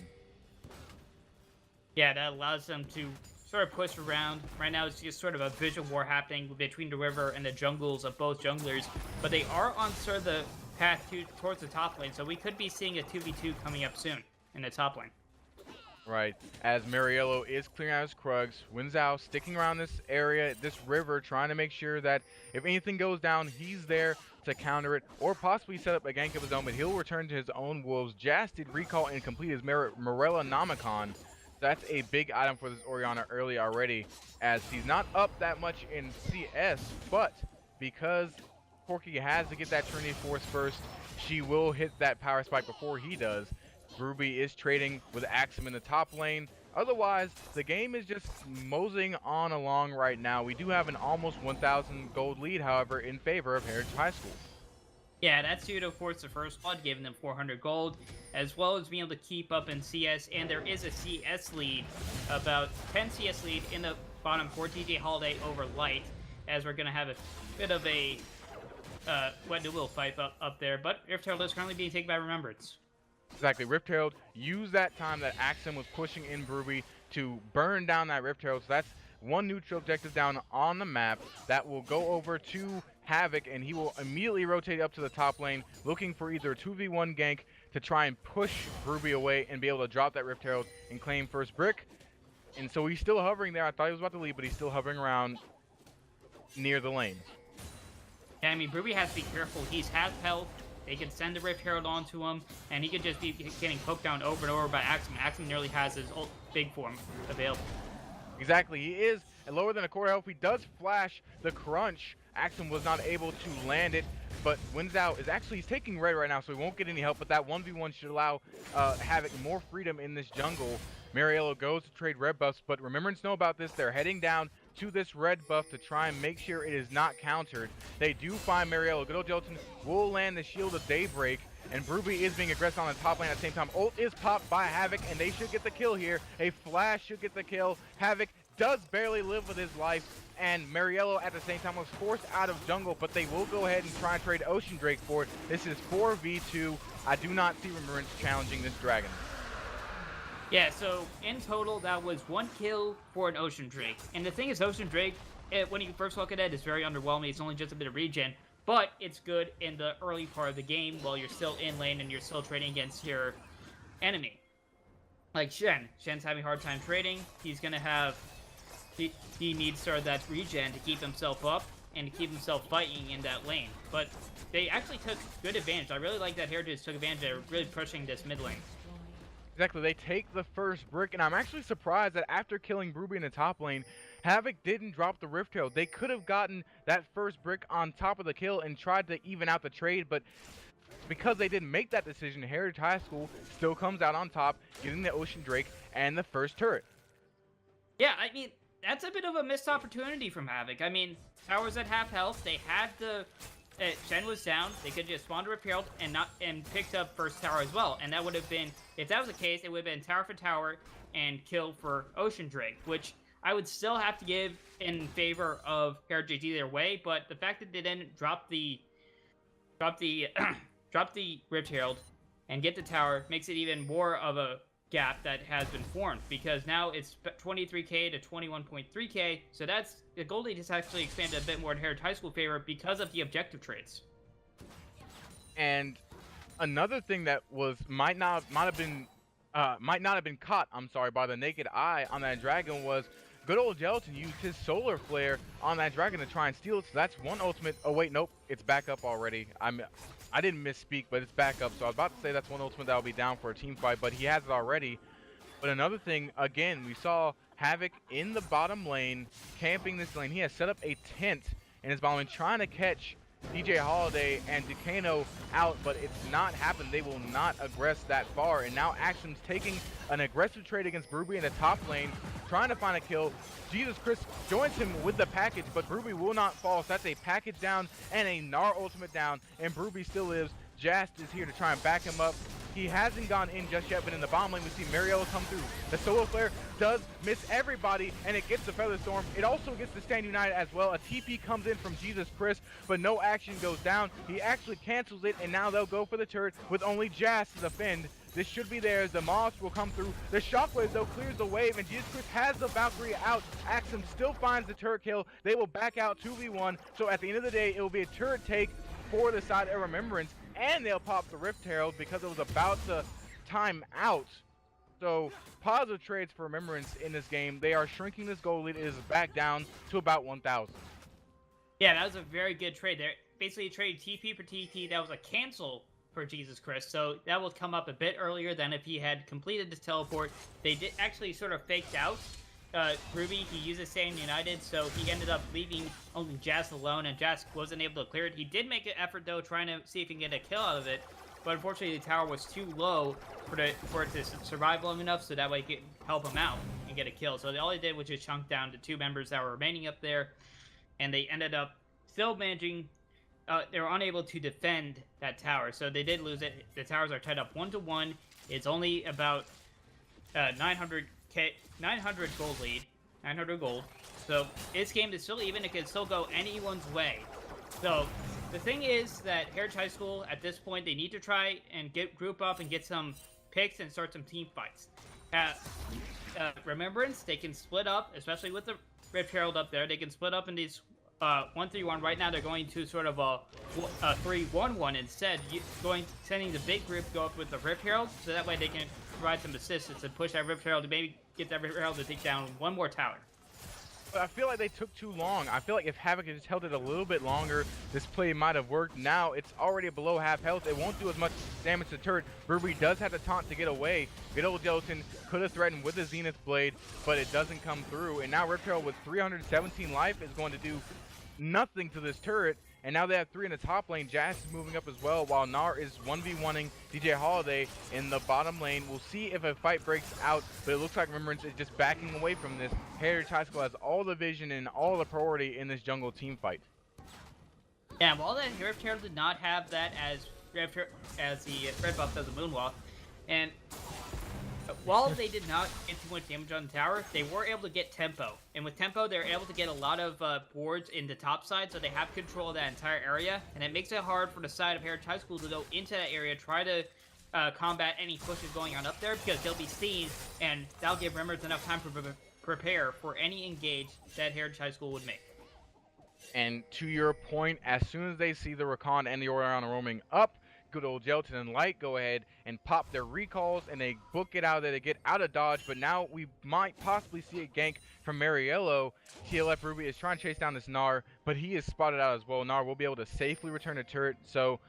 Yeah, that allows them to sort of push around. Right now it's just sort of a visual war happening between the river and the jungles of both junglers, but they are on sort of the path towards the top lane, so we could be seeing a 2v2 coming up soon in the top lane. Right, as Mariello is clearing out his Krugs, wins out, sticking around this area, this river, trying to make sure that if anything goes down, he's there to counter it, or possibly set up a gank of his own, but he'll return to his own wolves. Jazz did recall and complete his Morella Nomicon. That's a big item for this Orianna early already, as he's not up that much in CS, but because Corki has to get that Trinity Force first, she will hit that power spike before he does. Ruby is trading with Axum in the top lane. Otherwise, the game is just moseying on along right now. We do have an almost 1,000 gold lead, however, in favor of Heritage High School. Yeah, that's due to force the first blood, giving them 400 gold, as well as being able to keep up in CS, and there is a CS lead, about 10 CS lead in the bottom for DJ Holiday over Light, as we're going to have a bit of a wet noodle fight up there, but Rift Herald is currently being taken by Remembrance. Exactly, Rift Herald used that time that Axum was pushing in Ruby to burn down that Rift Herald, so that's one neutral objective down on the map. That will go over to Havoc, and he will immediately rotate up to the top lane, looking for either a 2v1 gank to try and push Ruby away and be able to drop that Rift Herald and claim first brick. And so he's still hovering there. I thought he was about to leave, but he's still hovering around near the lanes. Yeah, I mean, Ruby has to be careful. He's half health. They can send the Rift Herald onto him, and he could just be getting poked down over and over by Axum. Axum nearly has his big form available. Exactly, he is lower than a quarter health. He does flash the crunch. Axum was not able to land it, but wins out. He's taking red right now, so he won't get any help, but that 1v1 should allow Havoc more freedom in this jungle. Mariello goes to trade red buffs, but Remembrance know about this. They're heading down to this red buff to try and make sure it is not countered. They do find Mariello. Good old Gelatin will land the Shield of Daybreak, and Ruby is being aggressive on the top lane at the same time. Ult is popped by Havoc, and they should get the kill here. A flash should get the kill. Havoc does barely live with his life, and Mariello at the same time was forced out of jungle, but they will go ahead and try and trade Ocean Drake for it. This is 4v2. I do not see Remembrance challenging this dragon. Yeah, so in total, that was 1 kill for an Ocean Drake. And the thing is, Ocean Drake, when you first look at it, it's very underwhelming. It's only just a bit of regen, but it's good in the early part of the game while you're still in lane and you're still trading against your enemy. Like Shen. Shen's having a hard time trading. He's going to have... He needs sort of that regen to keep himself up and to keep himself fighting in that lane. But they actually took good advantage. I really like that Heritage took advantage of really pushing this mid lane. Exactly, they take the first brick, and I'm actually surprised that after killing Ruby in the top lane, Havoc didn't drop the Rift Herald. They could have gotten that first brick on top of the kill and tried to even out the trade, but because they didn't make that decision, Heritage High School still comes out on top, getting the Ocean Drake and the first turret. Yeah, I mean, that's a bit of a missed opportunity from Havoc. I mean, Tower's at half health. They had the... Shen was down. They could just spawn to Rift Herald and picked up first tower as well. And that would have been... If that was the case, it would have been tower for tower and kill for Ocean Drake, which I would still have to give in favor of Heritage either way. But the fact that they didn't drop the Rift Herald and get the tower makes it even more of a gap that has been formed, because now it's 23k to 21.3k, so that's the gold lead has actually expanded a bit more in Heritage High School favor because of the objective trades. And another thing that might not have been caught, I'm sorry, by the naked eye on that dragon was good old Gelatin used his solar flare on that dragon to try and steal it. So that's one ultimate. Oh wait, nope, it's back up already. I didn't misspeak, but it's back up. So I was about to say that's one ultimate that will be down for a team fight, but he has it already. But another thing, again, we saw Havoc in the bottom lane, camping this lane. He has set up a tent in his bottom lane, trying to catch DJ Holiday and Ducano out, but it's not happened. They will not aggress that far. And now Axum's taking an aggressive trade against Bruby in the top lane, trying to find a kill. Jesus Chris joins him with the package, but Bruby will not fall. So that's a package down and a Gnar ultimate down, and Bruby still lives. Jast is here to try and back him up. He hasn't gone in just yet, but in the bottom lane, we see Mariello come through. The solo flare does miss everybody, and it gets the Feather Storm. It also gets the Stand United as well. A TP comes in from Jesus Chris, but no action goes down. He actually cancels it, and now they'll go for the turret with only Jazz to defend. This should be theirs. The Moss will come through. The Shockwave, though, clears the wave, and Jesus Chris has the Valkyrie out. Axum still finds the turret kill. They will back out 2v1. So at the end of the day, it will be a turret take for the side of Remembrance, and they'll pop the Rift Herald because it was about to time out. So positive trades for Remembrance in this game. They are shrinking this goal lead. It is back down to about 1,000. Yeah, that was a very good trade. They basically traded TP for TP. That was a cancel for Jesus Chris, so that will come up a bit earlier than if he had completed his teleport. They did actually sort of faked out Ruby. He uses Stand United, so he ended up leaving only Jazz alone, and Jazz wasn't able to clear it. He did make an effort, though, trying to see if he can get a kill out of it, but unfortunately the tower was too low for it to survive long enough, so that way he could help him out and get a kill. So all he did was just chunk down to 2 members that were remaining up there, and they ended up still managing. They were unable to defend that tower, so they did lose it. The towers are tied up 1-1. It's only about 900 gold lead, 900 gold. So this game is still even. It can still go anyone's way. So the thing is that Heritage High School, at this point, they need to try and group up and get some picks and start some team fights. Remembrance, they can split up, especially with the Rift Herald up there. They can split up in these 1-3-1. Right now they're going to sort of a 3-1-1 instead, sending the big group to go up with the Rift Herald, so that way they can provide some assistance and push that Rift Herald to maybe get that Rift Herald to take down one more tower. But I feel like they took too long. I feel like if Havoc had just held it a little bit longer, this play might have worked. Now it's already below half health. It won't do as much damage to the turret. Ruby does have the taunt to get away. Good old Gelatin could have threatened with the Zenith Blade, but it doesn't come through. And now Rift Herald with 317 life is going to do nothing to this turret. And now they have 3 in the top lane. Jazz is moving up as well, while Gnar is 1v1ing DJ Holiday in the bottom lane. We'll see if a fight breaks out, but it looks like Remembrance is just backing away from this. Heritage High School has all the vision and all the priority in this jungle team fight. Yeah, while the Rift Herald did not have that as the red buff does a moonwalk, and while they did not get too much damage on the tower, they were able to get tempo. And with tempo, they're able to get a lot of boards in the top side, so they have control of that entire area. And it makes it hard for the side of Heritage High School to go into that area, try to combat any pushes going on up there, because they'll be seen, and that'll give Remembrance enough time to prepare for any engage that Heritage High School would make. And to your point, as soon as they see the Rakan and the Oriana roaming up, good old Gelatin and Light go ahead and pop their recalls, and they book it out there. They get out of dodge, but now we might possibly see a gank from Mariello. TLF Ruby is trying to chase down this Gnar, but he is spotted out as well. Gnar will be able to safely return the turret, so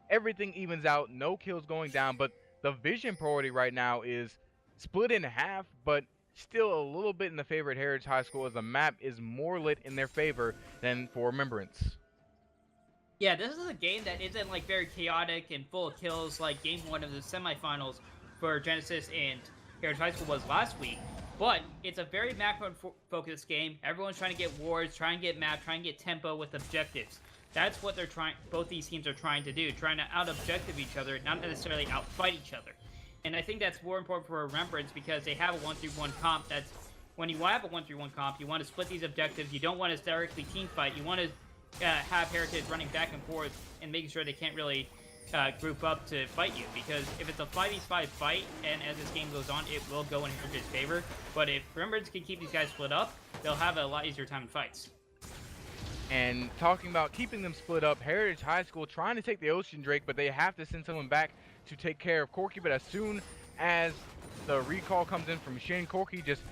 everything evens out. No kills going down, but the vision priority right now is split in half, but still a little bit in the favor of Heritage High School, as the map is more lit in their favor than for Remembrance. Yeah, this is a game that isn't like very chaotic and full of kills like game 1 of the semifinals for Genesis and Heritage High School was last week. But it's a very macro-focused game. Everyone's trying to get wards, trying to get map, trying to get tempo with objectives. That's what they're trying. Both these teams are trying to do, trying to out-objective each other, not necessarily out-fight each other. And I think that's more important for Remembrance, because they have a 1-3-1 comp. That's when you have a 1-3-1 comp, you want to split these objectives. You don't want to directly team fight. You want to have Heritage running back and forth and making sure they can't really group up to fight you, because if it's a 5v5 fight, and as this game goes on, it will go in Heritage's favor. But if Remembrance can keep these guys split up, they'll have a lot easier time in fights. And talking about keeping them split up, Heritage High School trying to take the Ocean Drake, but they have to send someone back to take care of Corky. But as soon as the recall comes in from Shin, Corky just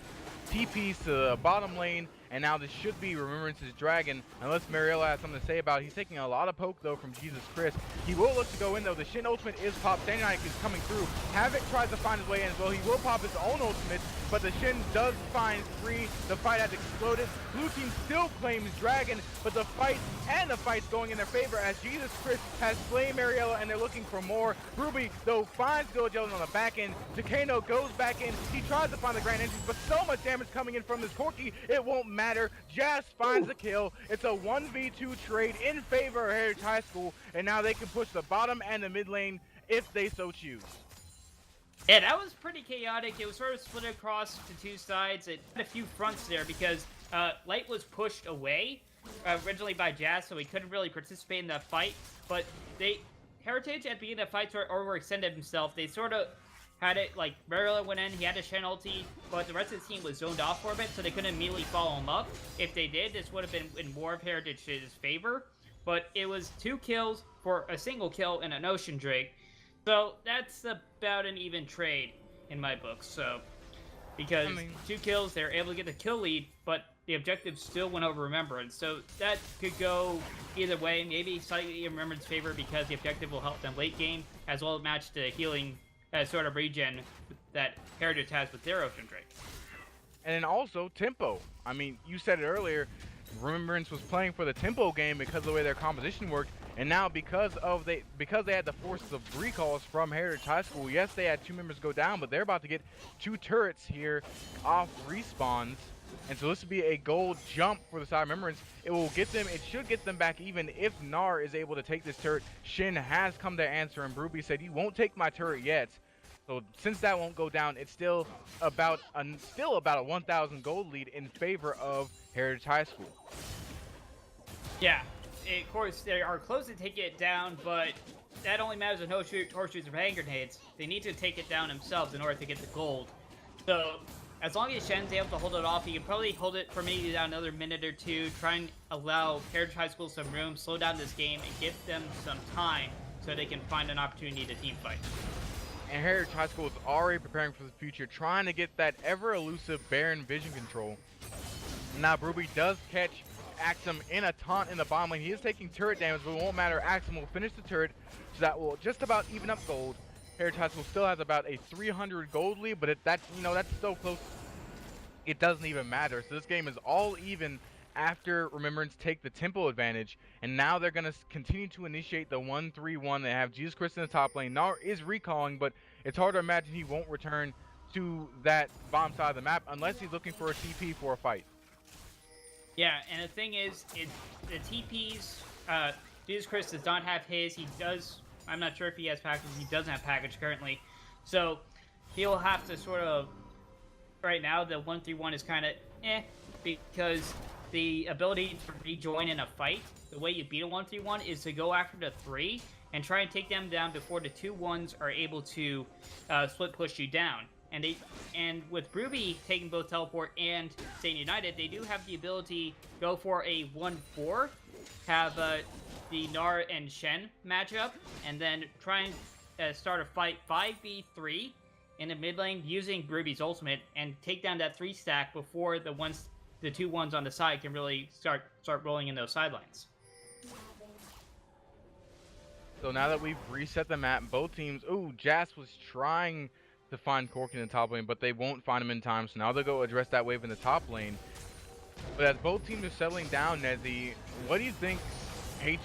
TPs to the bottom lane, and now this should be Remembrance's Dragon, unless Mariella has something to say about it. He's taking a lot of poke, though, from Jesus Chris. He will look to go in, though. The Shin ultimate is popped. Standing Knife is coming through. Havoc tries to find his way in as well. He will pop his own ultimate, but the Shin does find free. The fight has exploded. Blue team still claims Dragon, but the fight's going in their favor as Jesus Chris has slain Mariella, and they're looking for more. Ruby, though, finds Village Elden on the back end. Decano goes back in. He tries to find the Grand Entrance, but so much damage coming in from this Corky, it won't matter. Jazz finds the kill. It's a 1v2 trade in favor of Heritage High School, and now they can push the bottom and the mid lane if they so choose. Yeah, that was pretty chaotic. It was sort of split across to two sides. It had a few fronts there because Light was pushed away originally by Jazz, so he couldn't really participate in that fight. But Heritage at the beginning of the fight sort of overextended himself. They sort of had it, like, Mariella went in, he had a Shen ulti, but the rest of the team was zoned off for a bit, so they couldn't immediately follow him up. If they did, this would have been in more of Heritage's favor. But it was 2 kills for a single kill and an Ocean Drake. So that's about an even trade in my book. So, because 2 kills, they're able to get the kill lead, but the objective still went over Remembrance. So that could go either way, maybe slightly in Remembrance's favor because the objective will help them late game, as well as match the healing sort of regen that Heritage has with their Ocean Drake. And then also tempo. I mean, you said it earlier, Remembrance was playing for the tempo game because of the way their composition worked, and now because they had the forces of recalls from Heritage High School, yes, they had 2 members go down, but they're about to get 2 turrets here off respawns. And so this would be a gold jump for the side of Remembrance. It should get them back even if Gnar is able to take this turret. Shin has come to answer, and Brooby said, "You won't take my turret yet." So since that won't go down, it's still about a 1,000 gold lead in favor of Heritage High School. Yeah, of course, they are close to taking it down, but that only matters with horseshoes or hand grenades. They need to take it down themselves in order to get the gold. So as long as Shen's able to hold it off, he can probably hold it for maybe down another minute or two, try and allow Heritage High School some room, slow down this game, and give them some time so they can find an opportunity to team fight. And Heritage High School is already preparing for the future, trying to get that ever-elusive Baron vision control. Now, Brooby does catch Axum in a taunt in the bottom lane. He is taking turret damage, but it won't matter. Axum will finish the turret, so that will just about even up gold. Heritage High School still has about a 300 gold lead, but that's so close, it doesn't even matter. So this game is all even after Remembrance take the tempo advantage, and now they're going to continue to initiate the 1-3-1. They have Jesus Chris in the top lane. Gnar is recalling, but it's hard to imagine he won't return to that bottom side of the map unless he's looking for a TP for a fight. Yeah, and the thing is, the TPs, Jesus Chris does not have his. He does, I'm not sure if he has package. He doesn't have package currently. So he'll have to sort of, right now, the 1-3-1 is kind of because the ability to rejoin in a fight, the way you beat a 1-3-1 is to go after the 3 and try and take them down before the 2-1s are able to split push you down. And with Ruby taking both teleport and staying united, they do have the ability to go for a 1-4, have the Gnar and Shen matchup, and then try and start a fight 5v3 in the mid lane using Ruby's ultimate and take down that 3 stack before the 2-1s on the side can really start rolling in those sidelines. So now that we've reset the map, both teams, Jas was trying to find Corky in the top lane, but they won't find him in time, so now they'll go address that wave in the top lane. But as both teams are settling down, Nezzy, what do you think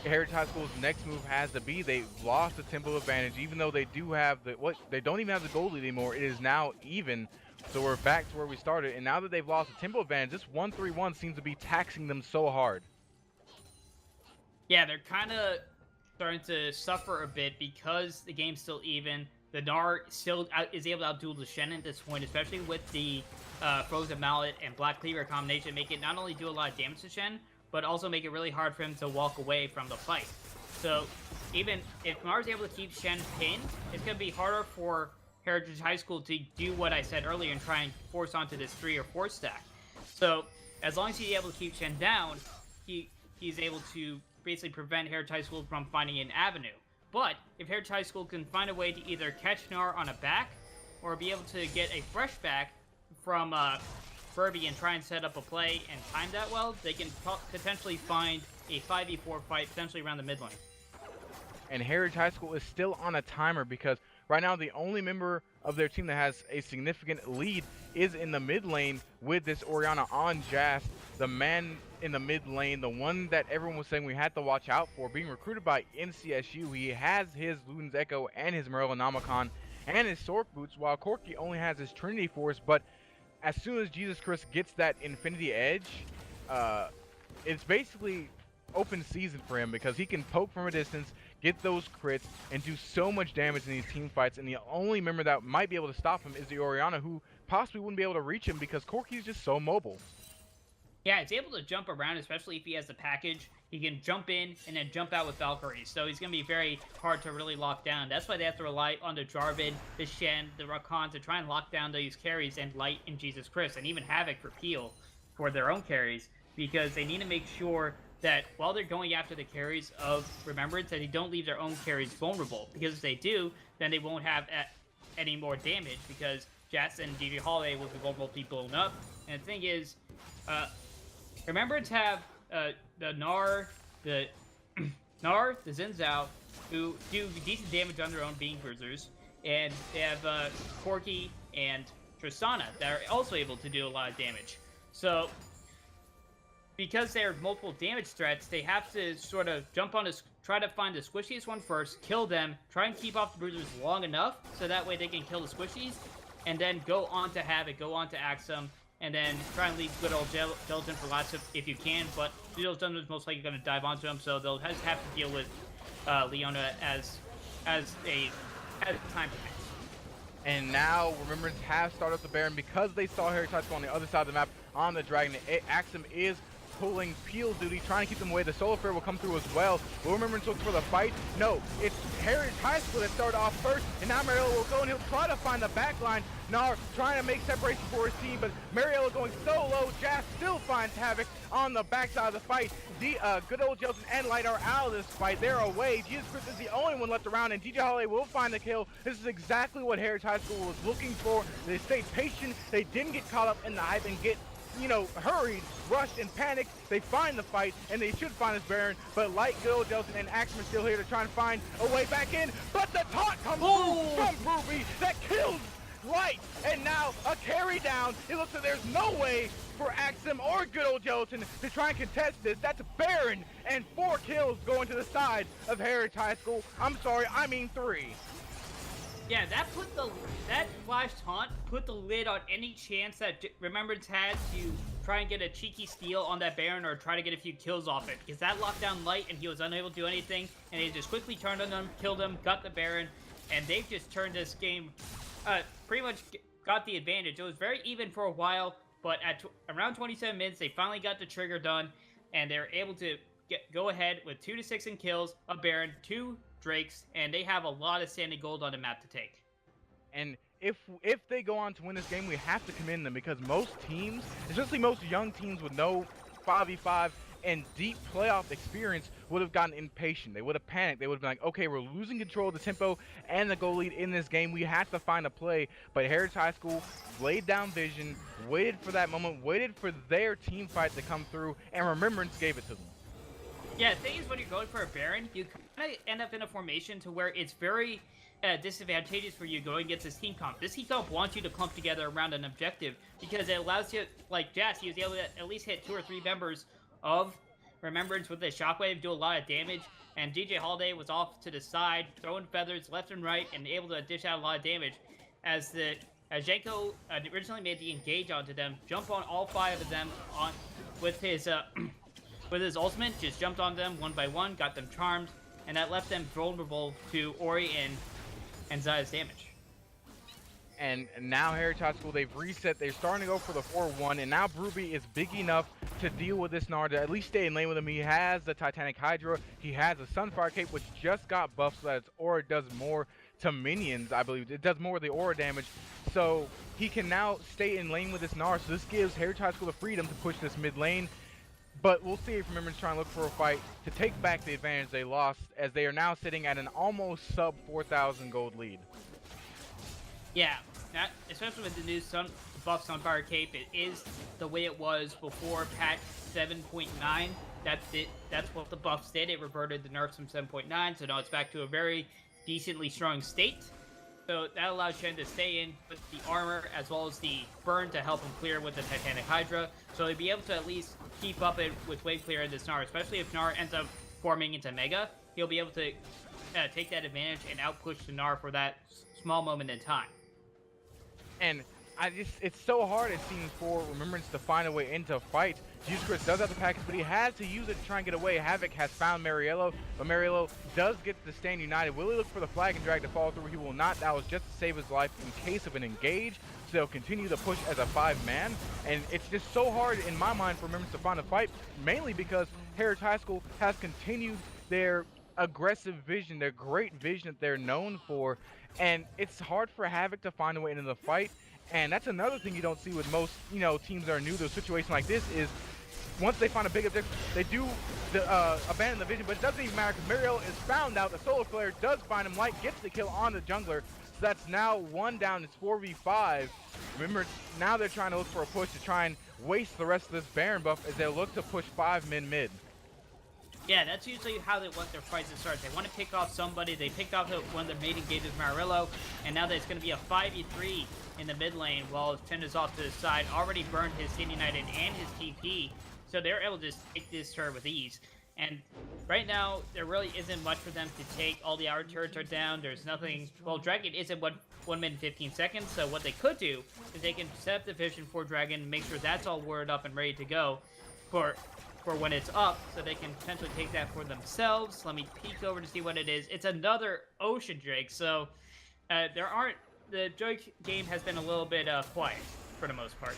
Heritage High School's next move has to be? They've lost the tempo advantage, even though they do have they don't even have the gold lead anymore. It is now even, so we're back to where we started, and now that they've lost the tempo advantage, this 1-3-1 seems to be taxing them so hard. Yeah, they're kind of starting to suffer a bit because the game's still even. The Gnar still is able to outduel the Shen at this point, especially with the Frozen Mallet and Black Cleaver combination, make it not only do a lot of damage to Shen, but also make it really hard for him to walk away from the fight. So even if Mars is able to keep Shen pinned, it's going to be harder for Heritage High School to do what I said earlier and try and force onto this 3 or 4 stack. So as long as he's able to keep Shen down, he's able to basically prevent Heritage High School from finding an avenue. But if Heritage High School can find a way to either catch Gnar on a back or be able to get a fresh back from Furby and try and set up a play and time that well, they can potentially find a 5v4 fight potentially around the mid lane. And Heritage High School is still on a timer because right now the only member of their team that has a significant lead is in the mid lane with this Orianna on Jas, the man in the mid lane, the one that everyone was saying we had to watch out for, being recruited by NCSU. He has his Luden's Echo and his Morellonomicon and his Sork Boots, while Corki only has his Trinity Force. But as soon as Jesus Christ gets that Infinity Edge, it's basically open season for him because he can poke from a distance, get those crits, and do so much damage in these team fights. And the only member that might be able to stop him is the Orianna, who possibly wouldn't be able to reach him because Corki's just so mobile. Yeah, he's able to jump around, especially if he has the package. He can jump in and then jump out with Valkyries, so he's going to be very hard to really lock down. That's why they have to rely on the Jarvan, the Shen, the Rakan to try and lock down these carries, and Light and Jesus Christ, and even Havoc for Peel for their own carries, because they need to make sure that while they're going after the carries of Remembrance, that they don't leave their own carries vulnerable, because if they do, then they won't have any more damage, because Jats and DJ Holiday will be vulnerable to be blown up. And the thing is, Remembrance have the Gnar, the Xin Zhao, who do decent damage on their own being bruisers, and they have Corki and Tristana that are also able to do a lot of damage. So because they're multiple damage threats, they have to sort of jump on try to find the squishiest one first, kill them, try and keep off the bruisers long enough so that way they can kill the squishies, and then go on to Havoc, go on to Axum, and then try and leave good old Gelatin for lots of, if you can, but Gelatin is most likely going to dive onto him, so they'll just have to deal with Leona as time passes. And now Remembrance have started the Baron because they saw Heritage on the other side of the map on the Dragon. Axum is pulling Peel duty, trying to keep them away. The Solar Flare will come through as well. Will Remembrance look for the fight? No, it's Heritage High School that started off first, and now Mariella will go and he'll try to find the back line. Gnar trying to make separation for his team, but Mariella going so low. Jas still finds Havoc on the backside of the fight. The good old Jelton and Light are out of this fight. They're away. Jesus Christ is the only one left around, and DJ Holiday will find the kill. This is exactly what Heritage High School was looking for. They stayed patient. They didn't get caught up in the hype and get, hurried, rushed, and panicked. They find the fight, and they should find this Baron, but Light, good old Jelton, and Axum are still here to try and find a way back in, but the taunt comes through from Ruby that kills Light, and now a carry down. It looks like there's no way for Axum or good old Gelatin to try and contest this. That's Baron, and 4 kills going to the side of Heritage High School. I'm sorry, I mean 3. Yeah, that flash taunt put the lid on any chance that Remembrance had to try and get a cheeky steal on that Baron or try to get a few kills off it, because that locked down Light and he was unable to do anything, and they just quickly turned on them, killed him, got the Baron, and they've just turned this game, pretty much got the advantage. It was very even for a while, but at around 27 minutes, they finally got the trigger done, and they were able to go ahead with 2 to 6 in kills, a Baron, 2 Drakes, and they have a lot of standing gold on the map to take. And if they go on to win this game, we have to commend them, because most teams, especially most young teams with no 5v5 and deep playoff experience, would have gotten impatient. They would have panicked. They would have been like, okay, we're losing control of the tempo and the goal lead in this game. We have to find a play. But Heritage High School laid down vision, waited for that moment, waited for their team fight to come through, and Remembrance gave it to them. Yeah, the thing is, when you're going for a Baron, you kind of end up in a formation to where it's very disadvantageous for you going against this team comp. This team comp wants you to clump together around an objective, because it allows you, like Jas, he was able to at least hit 2 or 3 members of Remembrance with the Shockwave, do a lot of damage, and DJ Holiday was off to the side, throwing feathers left and right, and able to dish out a lot of damage. As Janko originally made the engage onto them, jump on all 5 of them with his ultimate, just jumped on them one by one, got them charmed, and that left them vulnerable to Ori and Zaya's damage. And now Heritage High School, they've reset. They're starting to go for the 4-1, and now Brewby is big enough to deal with this Gnar, to at least stay in lane with him. He has the Titanic Hydra. He has a Sunfire Cape, which just got buffed so that its aura does more to minions, I believe. It does more of the aura damage. So he can now stay in lane with this Gnar. So this gives Heritage High School the freedom to push this mid lane. But we'll see if Remembrance trying to look for a fight to take back the advantage they lost, as they are now sitting at an almost sub 4,000 gold lead. Yeah, that, especially with the new buff Sunfire Cape, it is the way it was before patch 7.9. That's what the buffs did. It reverted the nerfs from 7.9, so now it's back to a very decently strong state. So that allows Shen to stay in with the armor as well as the burn to help him clear with the Titanic Hydra. So he'll be able to at least keep up it with wave clear in this Gnar, especially if Gnar ends up forming into Mega. He'll be able to take that advantage and outpush the Gnar for that small moment in time. And it's so hard, it seems, for Remembrance to find a way into fight. Jesus Christ does have the package, but he has to use it to try and get away. Havoc has found Mariello, but Mariello does get to stand united. Will he look for the flag and drag to fall through? He will not. That was just to save his life in case of an engage. So they'll continue to push as a 5-man. And it's just so hard, in my mind, for Remembrance to find a fight, mainly because Heritage High School has continued their aggressive vision, their great vision that they're known for. And it's hard for Havoc to find a way into the fight. And that's another thing you don't see with most, teams that are new to a situation like this is once they find a big objective, they do abandon the vision, but it doesn't even matter because Mariel is found out. The Solar Flare does find him. Light gets the kill on the jungler. So that's now 1 down. It's 4v5. Remember, now they're trying to look for a push to try and waste the rest of this Baron buff as they look to push 5 mid. Yeah, that's usually how they want their fights to start. They want to pick off somebody. They picked off one of their main engages, Marillo, and now there's going to be a 5v3 in the mid lane while Chen is off to the side. Already burned his Stand United and his TP, so they're able to just take this turret with ease. And right now, there really isn't much for them to take. All the outer turrets are down. There's nothing. Well, Dragon is at 1 minute and 15 seconds, so what they could do is they can set up the vision for Dragon, make sure that's all worded up and ready to go for when it's up, so they can potentially take that for themselves. Let me peek over to see what it is. It's another Ocean Drake, so the Drake game has been a little bit quiet for the most part.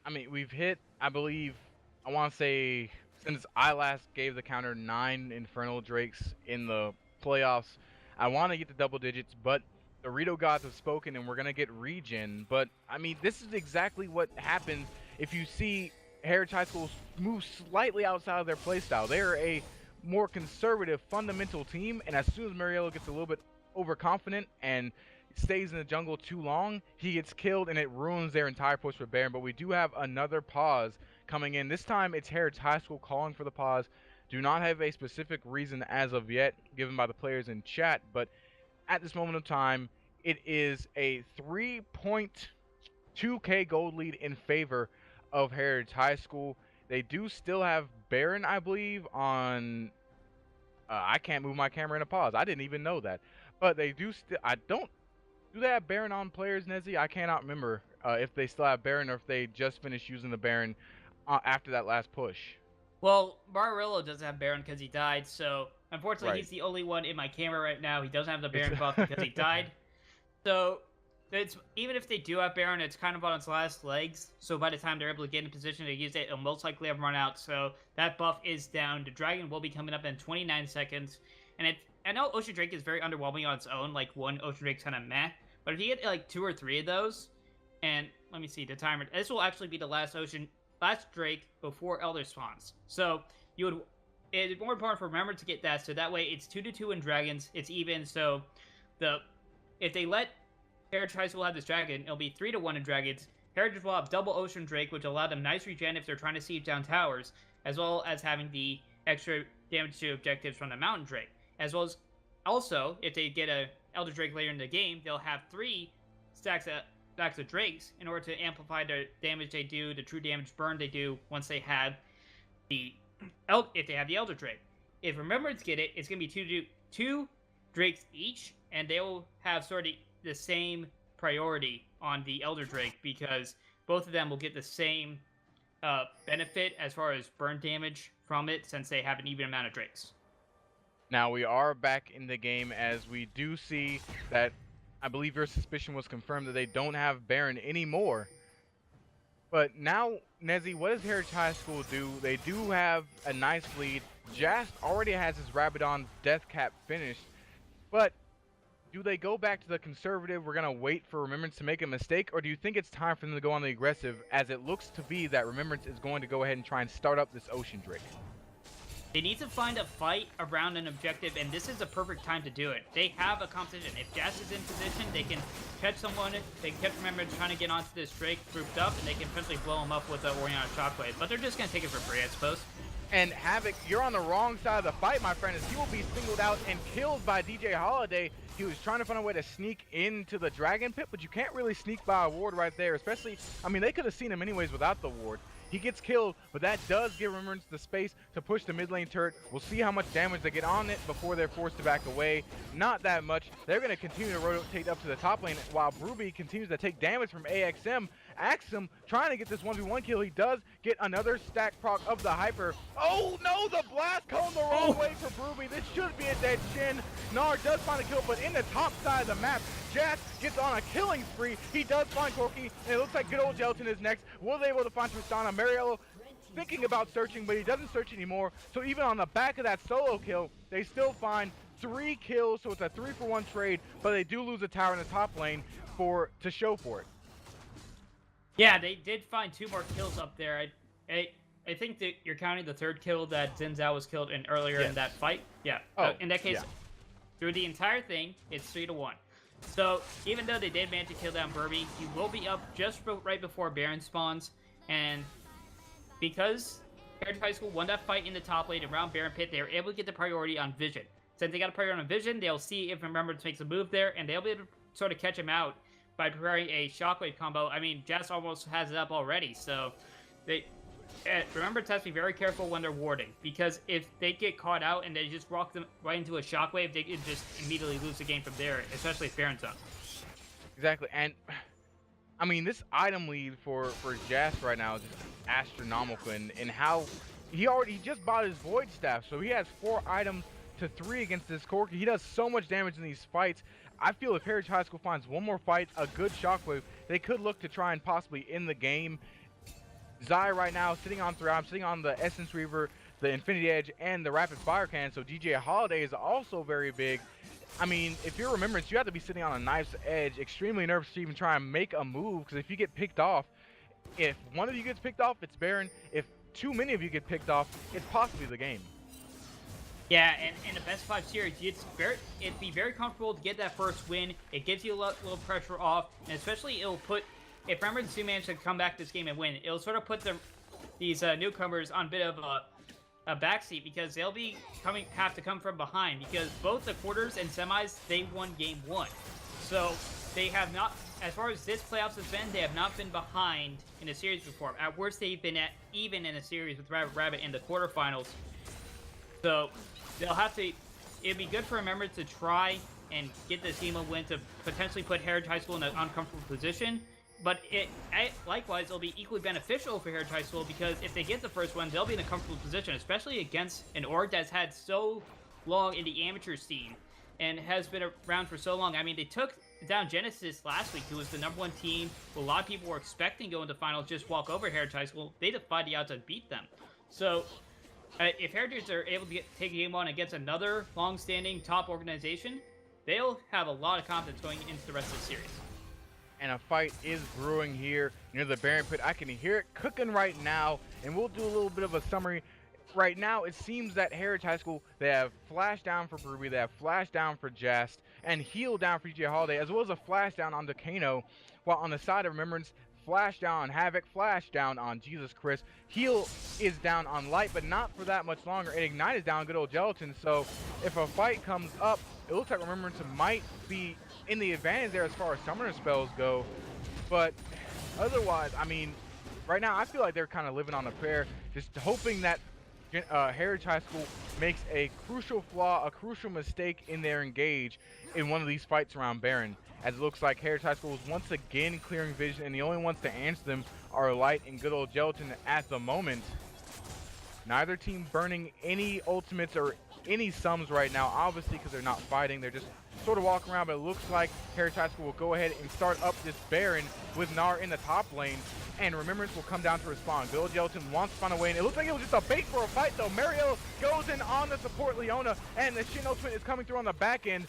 I mean, we've hit, I believe, I want to say, since I last gave the counter, 9 Infernal Drakes in the playoffs. I want to get to double digits, but the Rito gods have spoken and we're going to get regen. But, I mean, this is exactly what happens if you see Heritage High School move slightly outside of their playstyle. They are a more conservative, fundamental team, and as soon as Mariello gets a little bit overconfident and stays in the jungle too long, he gets killed and it ruins their entire push for Baron. But we do have another pause coming in. This time it's Heritage High School calling for the pause. Do not have a specific reason as of yet given by the players in chat, but at this moment of time, it is a 3.2k gold lead in favor of Heritage High School. They do still have Baron, I believe, on I can't move my camera in a pause. I didn't even know that. But they do still, do they have Baron on players, Nezzy? I cannot remember if they still have Baron or if they just finished using the Baron after that last push. Well, Barillo doesn't have Baron because he died, so unfortunately he's the only one in my camera right now. He doesn't have the Baron buff because he died. So even if they do have Baron, it's kind of on its last legs. So by the time they're able to get in position to use it, it'll most likely have run out. So that buff is down. The Dragon will be coming up in 29 seconds. And I know Ocean Drake is very underwhelming on its own. Like, one Ocean Drake's kind of meh. But if you get, like, 2 or 3 of those, and let me see, the timer. This will actually be the last Drake before Elder spawns. So it's more important for Remember to get that. So that way it's 2-2 in Dragons. It's even. So if they let Heritage High School have this Dragon, it'll be 3-1 in Dragons. Heritage will have double Ocean Drake, which will allow them nice regen if they're trying to siege down towers, as well as having the extra damage to objectives from the Mountain Drake. As well as, also, if they get a Elder Drake later in the game, they'll have 3 stacks of Drakes in order to amplify the damage they do, the true damage burn they do once they have if they have the Elder Drake. If Remembrance get it, it's going to be 2 Drakes each, and they will have sort of the same priority on the Elder Drake because both of them will get the same benefit as far as burn damage from it since they have an even amount of Drakes. Now we are back in the game as we do see that I believe your suspicion was confirmed that they don't have Baron anymore. But now, Nezzy, what does Heritage High School do? They do have a nice lead. Jast already has his Rabadon Death Cap finished. But do they go back to the conservative, we're going to wait for Remembrance to make a mistake? Or do you think it's time for them to go on the aggressive, as it looks to be that Remembrance is going to go ahead and try and start up this Ocean Drake? They need to find a fight around an objective, and this is the perfect time to do it. They have a competition. If Jazz is in position, they can catch someone. They can catch Remembrance trying to get onto this Drake grouped up, and they can potentially blow him up with the Orion Shockwave. But they're just going to take it for free, I suppose. And Havoc, you're on the wrong side of the fight, my friend, as he will be singled out and killed by DJ Holiday. He was trying to find a way to sneak into the Dragon Pit, but you can't really sneak by a ward right there, especially, I mean, they could have seen him anyways without the ward. He gets killed, but that does give Remembrance the space to push the mid lane turret. We'll see how much damage they get on it before they're forced to back away. Not that much. They're going to continue to rotate up to the top lane while Bruby continues to take damage from AXM. Axum trying to get this 1v1 kill. He does get another stack proc of the Hyper. Oh no, the blast going the wrong way for Bruby. This should be a dead Shin. Nar does find a kill, but in the top side of the map, Jazz gets on a killing spree. He does find Corky, and it looks like good old Gelatin is next. Were they able to find Tristana? Mariello thinking about searching, but he doesn't search anymore. So even on the back of that solo kill, they still find 3 kills, so it's a 3-for-1 trade, but they do lose a tower in the top lane to show for it. Yeah, they did find 2 more kills up there. I think that you're counting the 3rd kill that Zinzao was killed in earlier in that fight. Yeah. Oh, in that case, yeah. Through the entire thing, it's 3-1. So even though they did manage to kill down Burby, he will be up just right before Baron spawns. And because Heritage High School won that fight in the top lane around Baron Pit, they were able to get the priority on Vision. Since they got a priority on Vision, they'll see if Remembrance makes a move there, and they'll be able to sort of catch him out by preparing a Shockwave combo. I mean, Jess almost has it up already, so Remembrance has to be very careful when they're warding, because if they get caught out and they just rock them right into a Shockwave, they could just immediately lose the game from there, especially if Baron's up. Exactly, and I mean, this item lead for Jazz right now is just astronomical, and how he just bought his Void Staff, so he has 4 items to 3 against this Corki. He does so much damage in these fights. I feel if Heritage High School finds one more fight, a good Shockwave, they could look to try and possibly end the game. Zai right now sitting on Thrive, sitting on the Essence Reaver, the Infinity Edge, and the Rapid Fire Cannon, so DJ Holiday is also very big. I mean, if you're Remembrance, you have to be sitting on a knife's edge, extremely nervous to even try and make a move, because if you get picked off, if one of you gets picked off, it's Baron. If too many of you get picked off, it's possibly the game. Yeah, and in the best 5 series, it'd be very comfortable to get that first win. It gives you a little pressure off, and especially it'll put, if Remembrance do manage to come back this game and win, it'll sort of put these newcomers on a bit of a backseat, because they'll be have to come from behind, because both the quarters and semis, they won game 1. So they have not, as far as this playoffs has been, they have not been behind in a series before. At worst, they've been even in a series with Rabbit in the quarterfinals. So they'll have to, it'd be good for Remembrance to try and get the team a win to potentially put Heritage High School in an uncomfortable position. But likewise, it'll be equally beneficial for Heritage High School, because if they get the first one, they'll be in a comfortable position, especially against an org that's had so long in the amateur scene and has been around for so long. I mean, they took down Genesis last week, who was the #1 team, who a lot of people were expecting going to finals, just walk over Heritage High School. They defied the odds and beat them. So if Heritage are able to take a game on against another long-standing top organization, they'll have a lot of confidence going into the rest of the series. And a fight is brewing here near the Baron Pit. I can hear it cooking right now, and we'll do a little bit of a summary. Right now, it seems that Heritage High School, they have flash down for Ruby, they have flash down for Jast, and heal down for DJ Holiday, as well as a flash down on Decano, while on the side of Remembrance, flash down on Havoc, flash down on Jesus Chris. Heal is down on Light, but not for that much longer, and Ignite is down good old Gelatin, so if a fight comes up, it looks like Remembrance might be in the advantage there as far as summoner spells go, but otherwise, I mean, right now I feel like they're kind of living on a prayer, just hoping that Heritage High School makes a crucial flaw, a crucial mistake in their engage in one of these fights around Baron, as it looks like Heritage High School is once again clearing vision, and the only ones to answer them are Light and good old Gelatin at the moment. Neither team burning any ultimates or any sums right now, obviously, because they're not fighting. They're just sort of walking around, but it looks like Heritage High School will go ahead and start up this Baron with Gnar in the top lane, and Remembrance will come down to respond. Bill Gelatin wants to find a way, and it looks like it was just a bait for a fight, though. Mariello goes in on the support Leona, and the Shin Ultimate is coming through on the back end,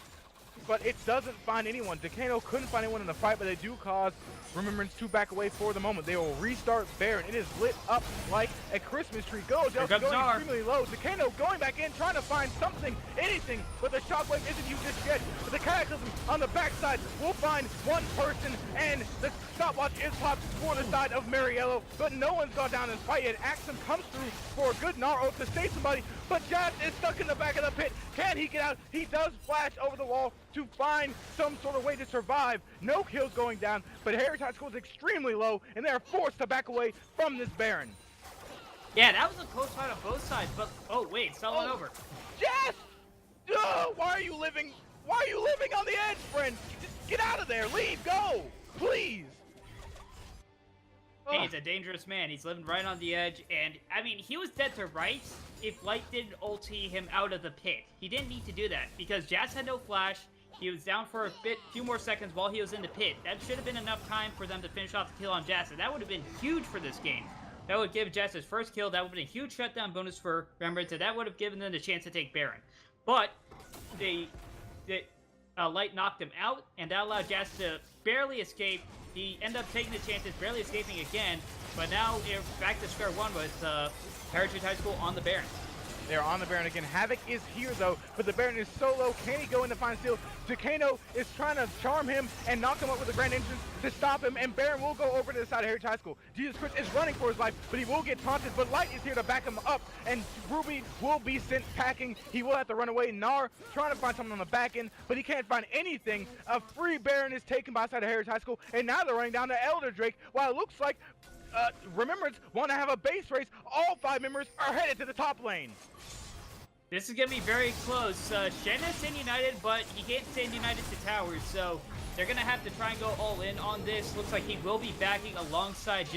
but it doesn't find anyone. Decano couldn't find anyone in the fight, but they do cause Remembrance to back away for the moment. They will restart Baron. It is lit up like a Christmas tree. Goes going extremely low. Decano going back in, trying to find something, anything, but the shockwave isn't used just yet. But the Cataclysm on the backside will find one person, and the stopwatch is popped for the side of Mariello, but no one's gone down in this fight yet. Axum comes through for a good Gnar ult to save somebody, but Jazz is stuck in the back of the pit. Can he get out? He does flash over the wall to find some sort of way to survive. No kills going down, but Heritage High School is extremely low, and they are forced to back away from this Baron. Yeah, that was a close fight on both sides, but oh wait, someone over. Jess! Why are you living? Why are you living on the edge, friend? Just get out of there. Leave. Go, please. He's a dangerous man. He's living right on the edge, and I mean, he was dead to rights if Light didn't ulti him out of the pit. He didn't need to do that because Jazz had no flash. He was down for a few more seconds while he was in the pit. That should have been enough time for them to finish off the kill on Jazz, and that would have been huge for this game. That would give Jazz his first kill. That would have been a huge shutdown bonus for Remembrance, and that would have given them the chance to take Baron. But Light knocked him out, and that allowed Jazz to barely escape. He ended up taking the chances, barely escaping again, but now we're back to square one with Heritage High School on the Baron. They're on the Baron again. Havoc is here, though, but the Baron is so low. Can he go in to find steal? Decano is trying to charm him and knock him up with a Grand Entrance to stop him, and Baron will go over to the side of Heritage High School. Jesus Christ is running for his life, but he will get taunted, but Light is here to back him up, and Ruby will be sent packing. He will have to run away. Gnar trying to find someone on the back end, but he can't find anything. A free Baron is taken by the side of Heritage High School, and now they're running down to Elder Drake, while it looks like Remembrance want to have a base race. All 5 members are headed to the top lane. This is going to be very close. Shen is staying united, but he can't stand united to towers, so they're going to have to try and go all in on this. Looks like he will be backing alongside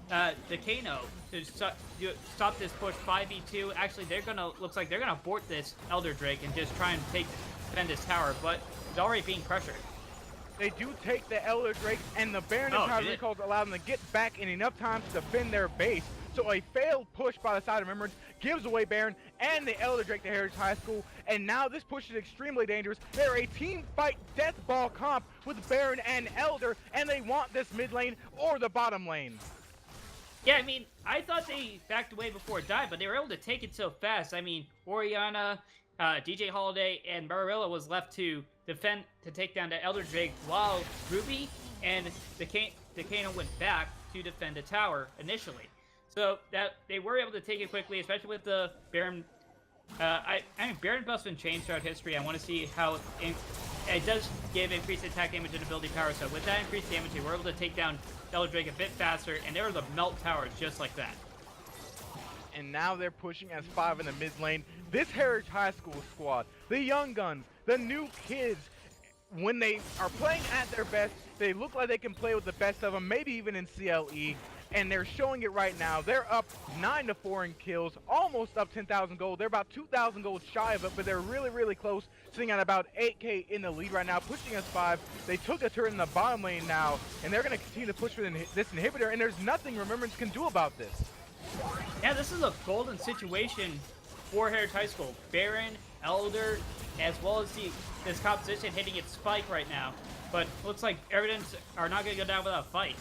Decano to stop this push 5v2. Actually, looks like they're going to abort this Elder Drake and just try and defend this tower, but it's already being pressured. They do take the Elder Drake, and the Baron and Tower recalls allow them to get back in enough time to defend their base. So a failed push by the side of Remembrance gives away Baron and the Elder Drake to Heritage High School, and now this push is extremely dangerous. They're a team fight death ball comp with Baron and Elder, and they want this mid lane or the bottom lane. Yeah, I mean, I thought they backed away before it died, but they were able to take it so fast. I mean, Oriana, DJ Holiday, and Barbarella was left to defend, to take down the Elder Drake, while Ruby and Decano went back to defend the tower initially. So that they were able to take it quickly, especially with the Baron. I mean, Baron buff's been changed throughout history. I want to see how it does give increased attack damage and ability power. So with that increased damage, they were able to take down Elder Drake a bit faster, and they were able to melt towers just like that. And now they're pushing as 5 in the mid lane. This Heritage High School squad, the young guns, the new kids, when they are playing at their best, they look like they can play with the best of them, maybe even in CLE. And they're showing it right now. They're up 9-4 in kills, almost up 10,000 gold. They're about 2,000 gold shy of it, but they're really, really close, sitting at about 8k in the lead right now, pushing us 5. They took a turn in the bottom lane now, and they're going to continue to push for this inhibitor, and there's nothing Remembrance can do about this. Yeah, this is a golden situation for Heritage High School. Baron, Elder, as well as this composition hitting its spike right now. But looks like Evidence are not going to go down without a fight.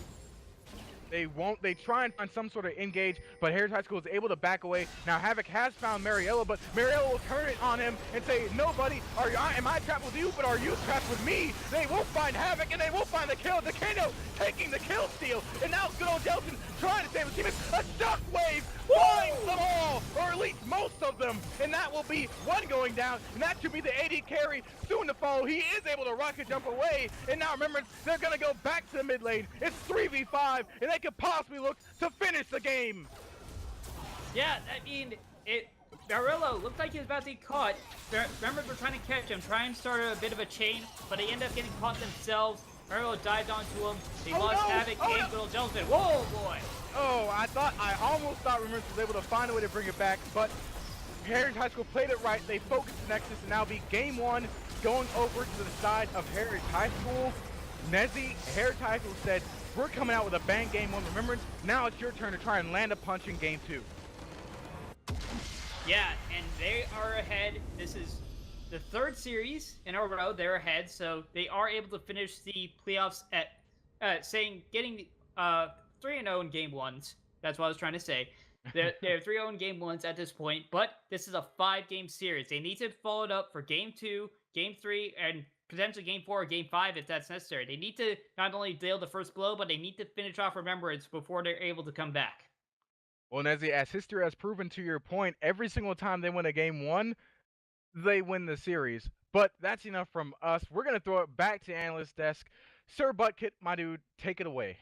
They won't. They try and find some sort of engage, but Heritage High School is able to back away. Now Havoc has found Mariello, but Mariello will turn it on him and say, "No, buddy, am I trapped with you? But are you trapped with me?" They will find Havoc, and they will find the kill. Decano taking the kill steal, and now good old Delton trying to save his teammates. A shockwave finds them all, or at least most of them, and that will be one going down, and that should be the AD carry soon to follow. He is able to rocket jump away, and now remember, they're gonna go back to the mid lane. It's 3v5, and they could possibly look to finish the game. Yeah, I mean, Barillo looked like he was about to get caught. Remember, we're trying to catch him, try and start a bit of a chain, but they end up getting caught themselves. Barillo dived onto him. They lost Havoc and Little Gentleman. Whoa, boy! Oh, I almost thought Remembrance was able to find a way to bring it back, but Heritage High School played it right. They focused the Nexus, and now be game 1 going over to the side of Heritage High School. Nezzy, Heritage High School said, we're coming out with a bang game 1 remembrance. Now it's your turn to try and land a punch in game 2. Yeah, and they are ahead. This is the 3rd series in a row they're ahead, so they are able to finish the playoffs at getting 3-0 in game 1s. That's what I was trying to say. They're 3-0 in game 1s at this point, but this is a 5-game series. They need to follow it up for game 2, game 3, and potentially game 4 or game 5 if that's necessary. They need to not only deal the first blow, but they need to finish off Remembrance before they're able to come back. Well, Nezzy, as history has proven, to your point, every single time they win a game 1, they win the series. But that's enough from us. We're going to throw it back to Analyst Desk. Sir Buttkit, my dude, take it away.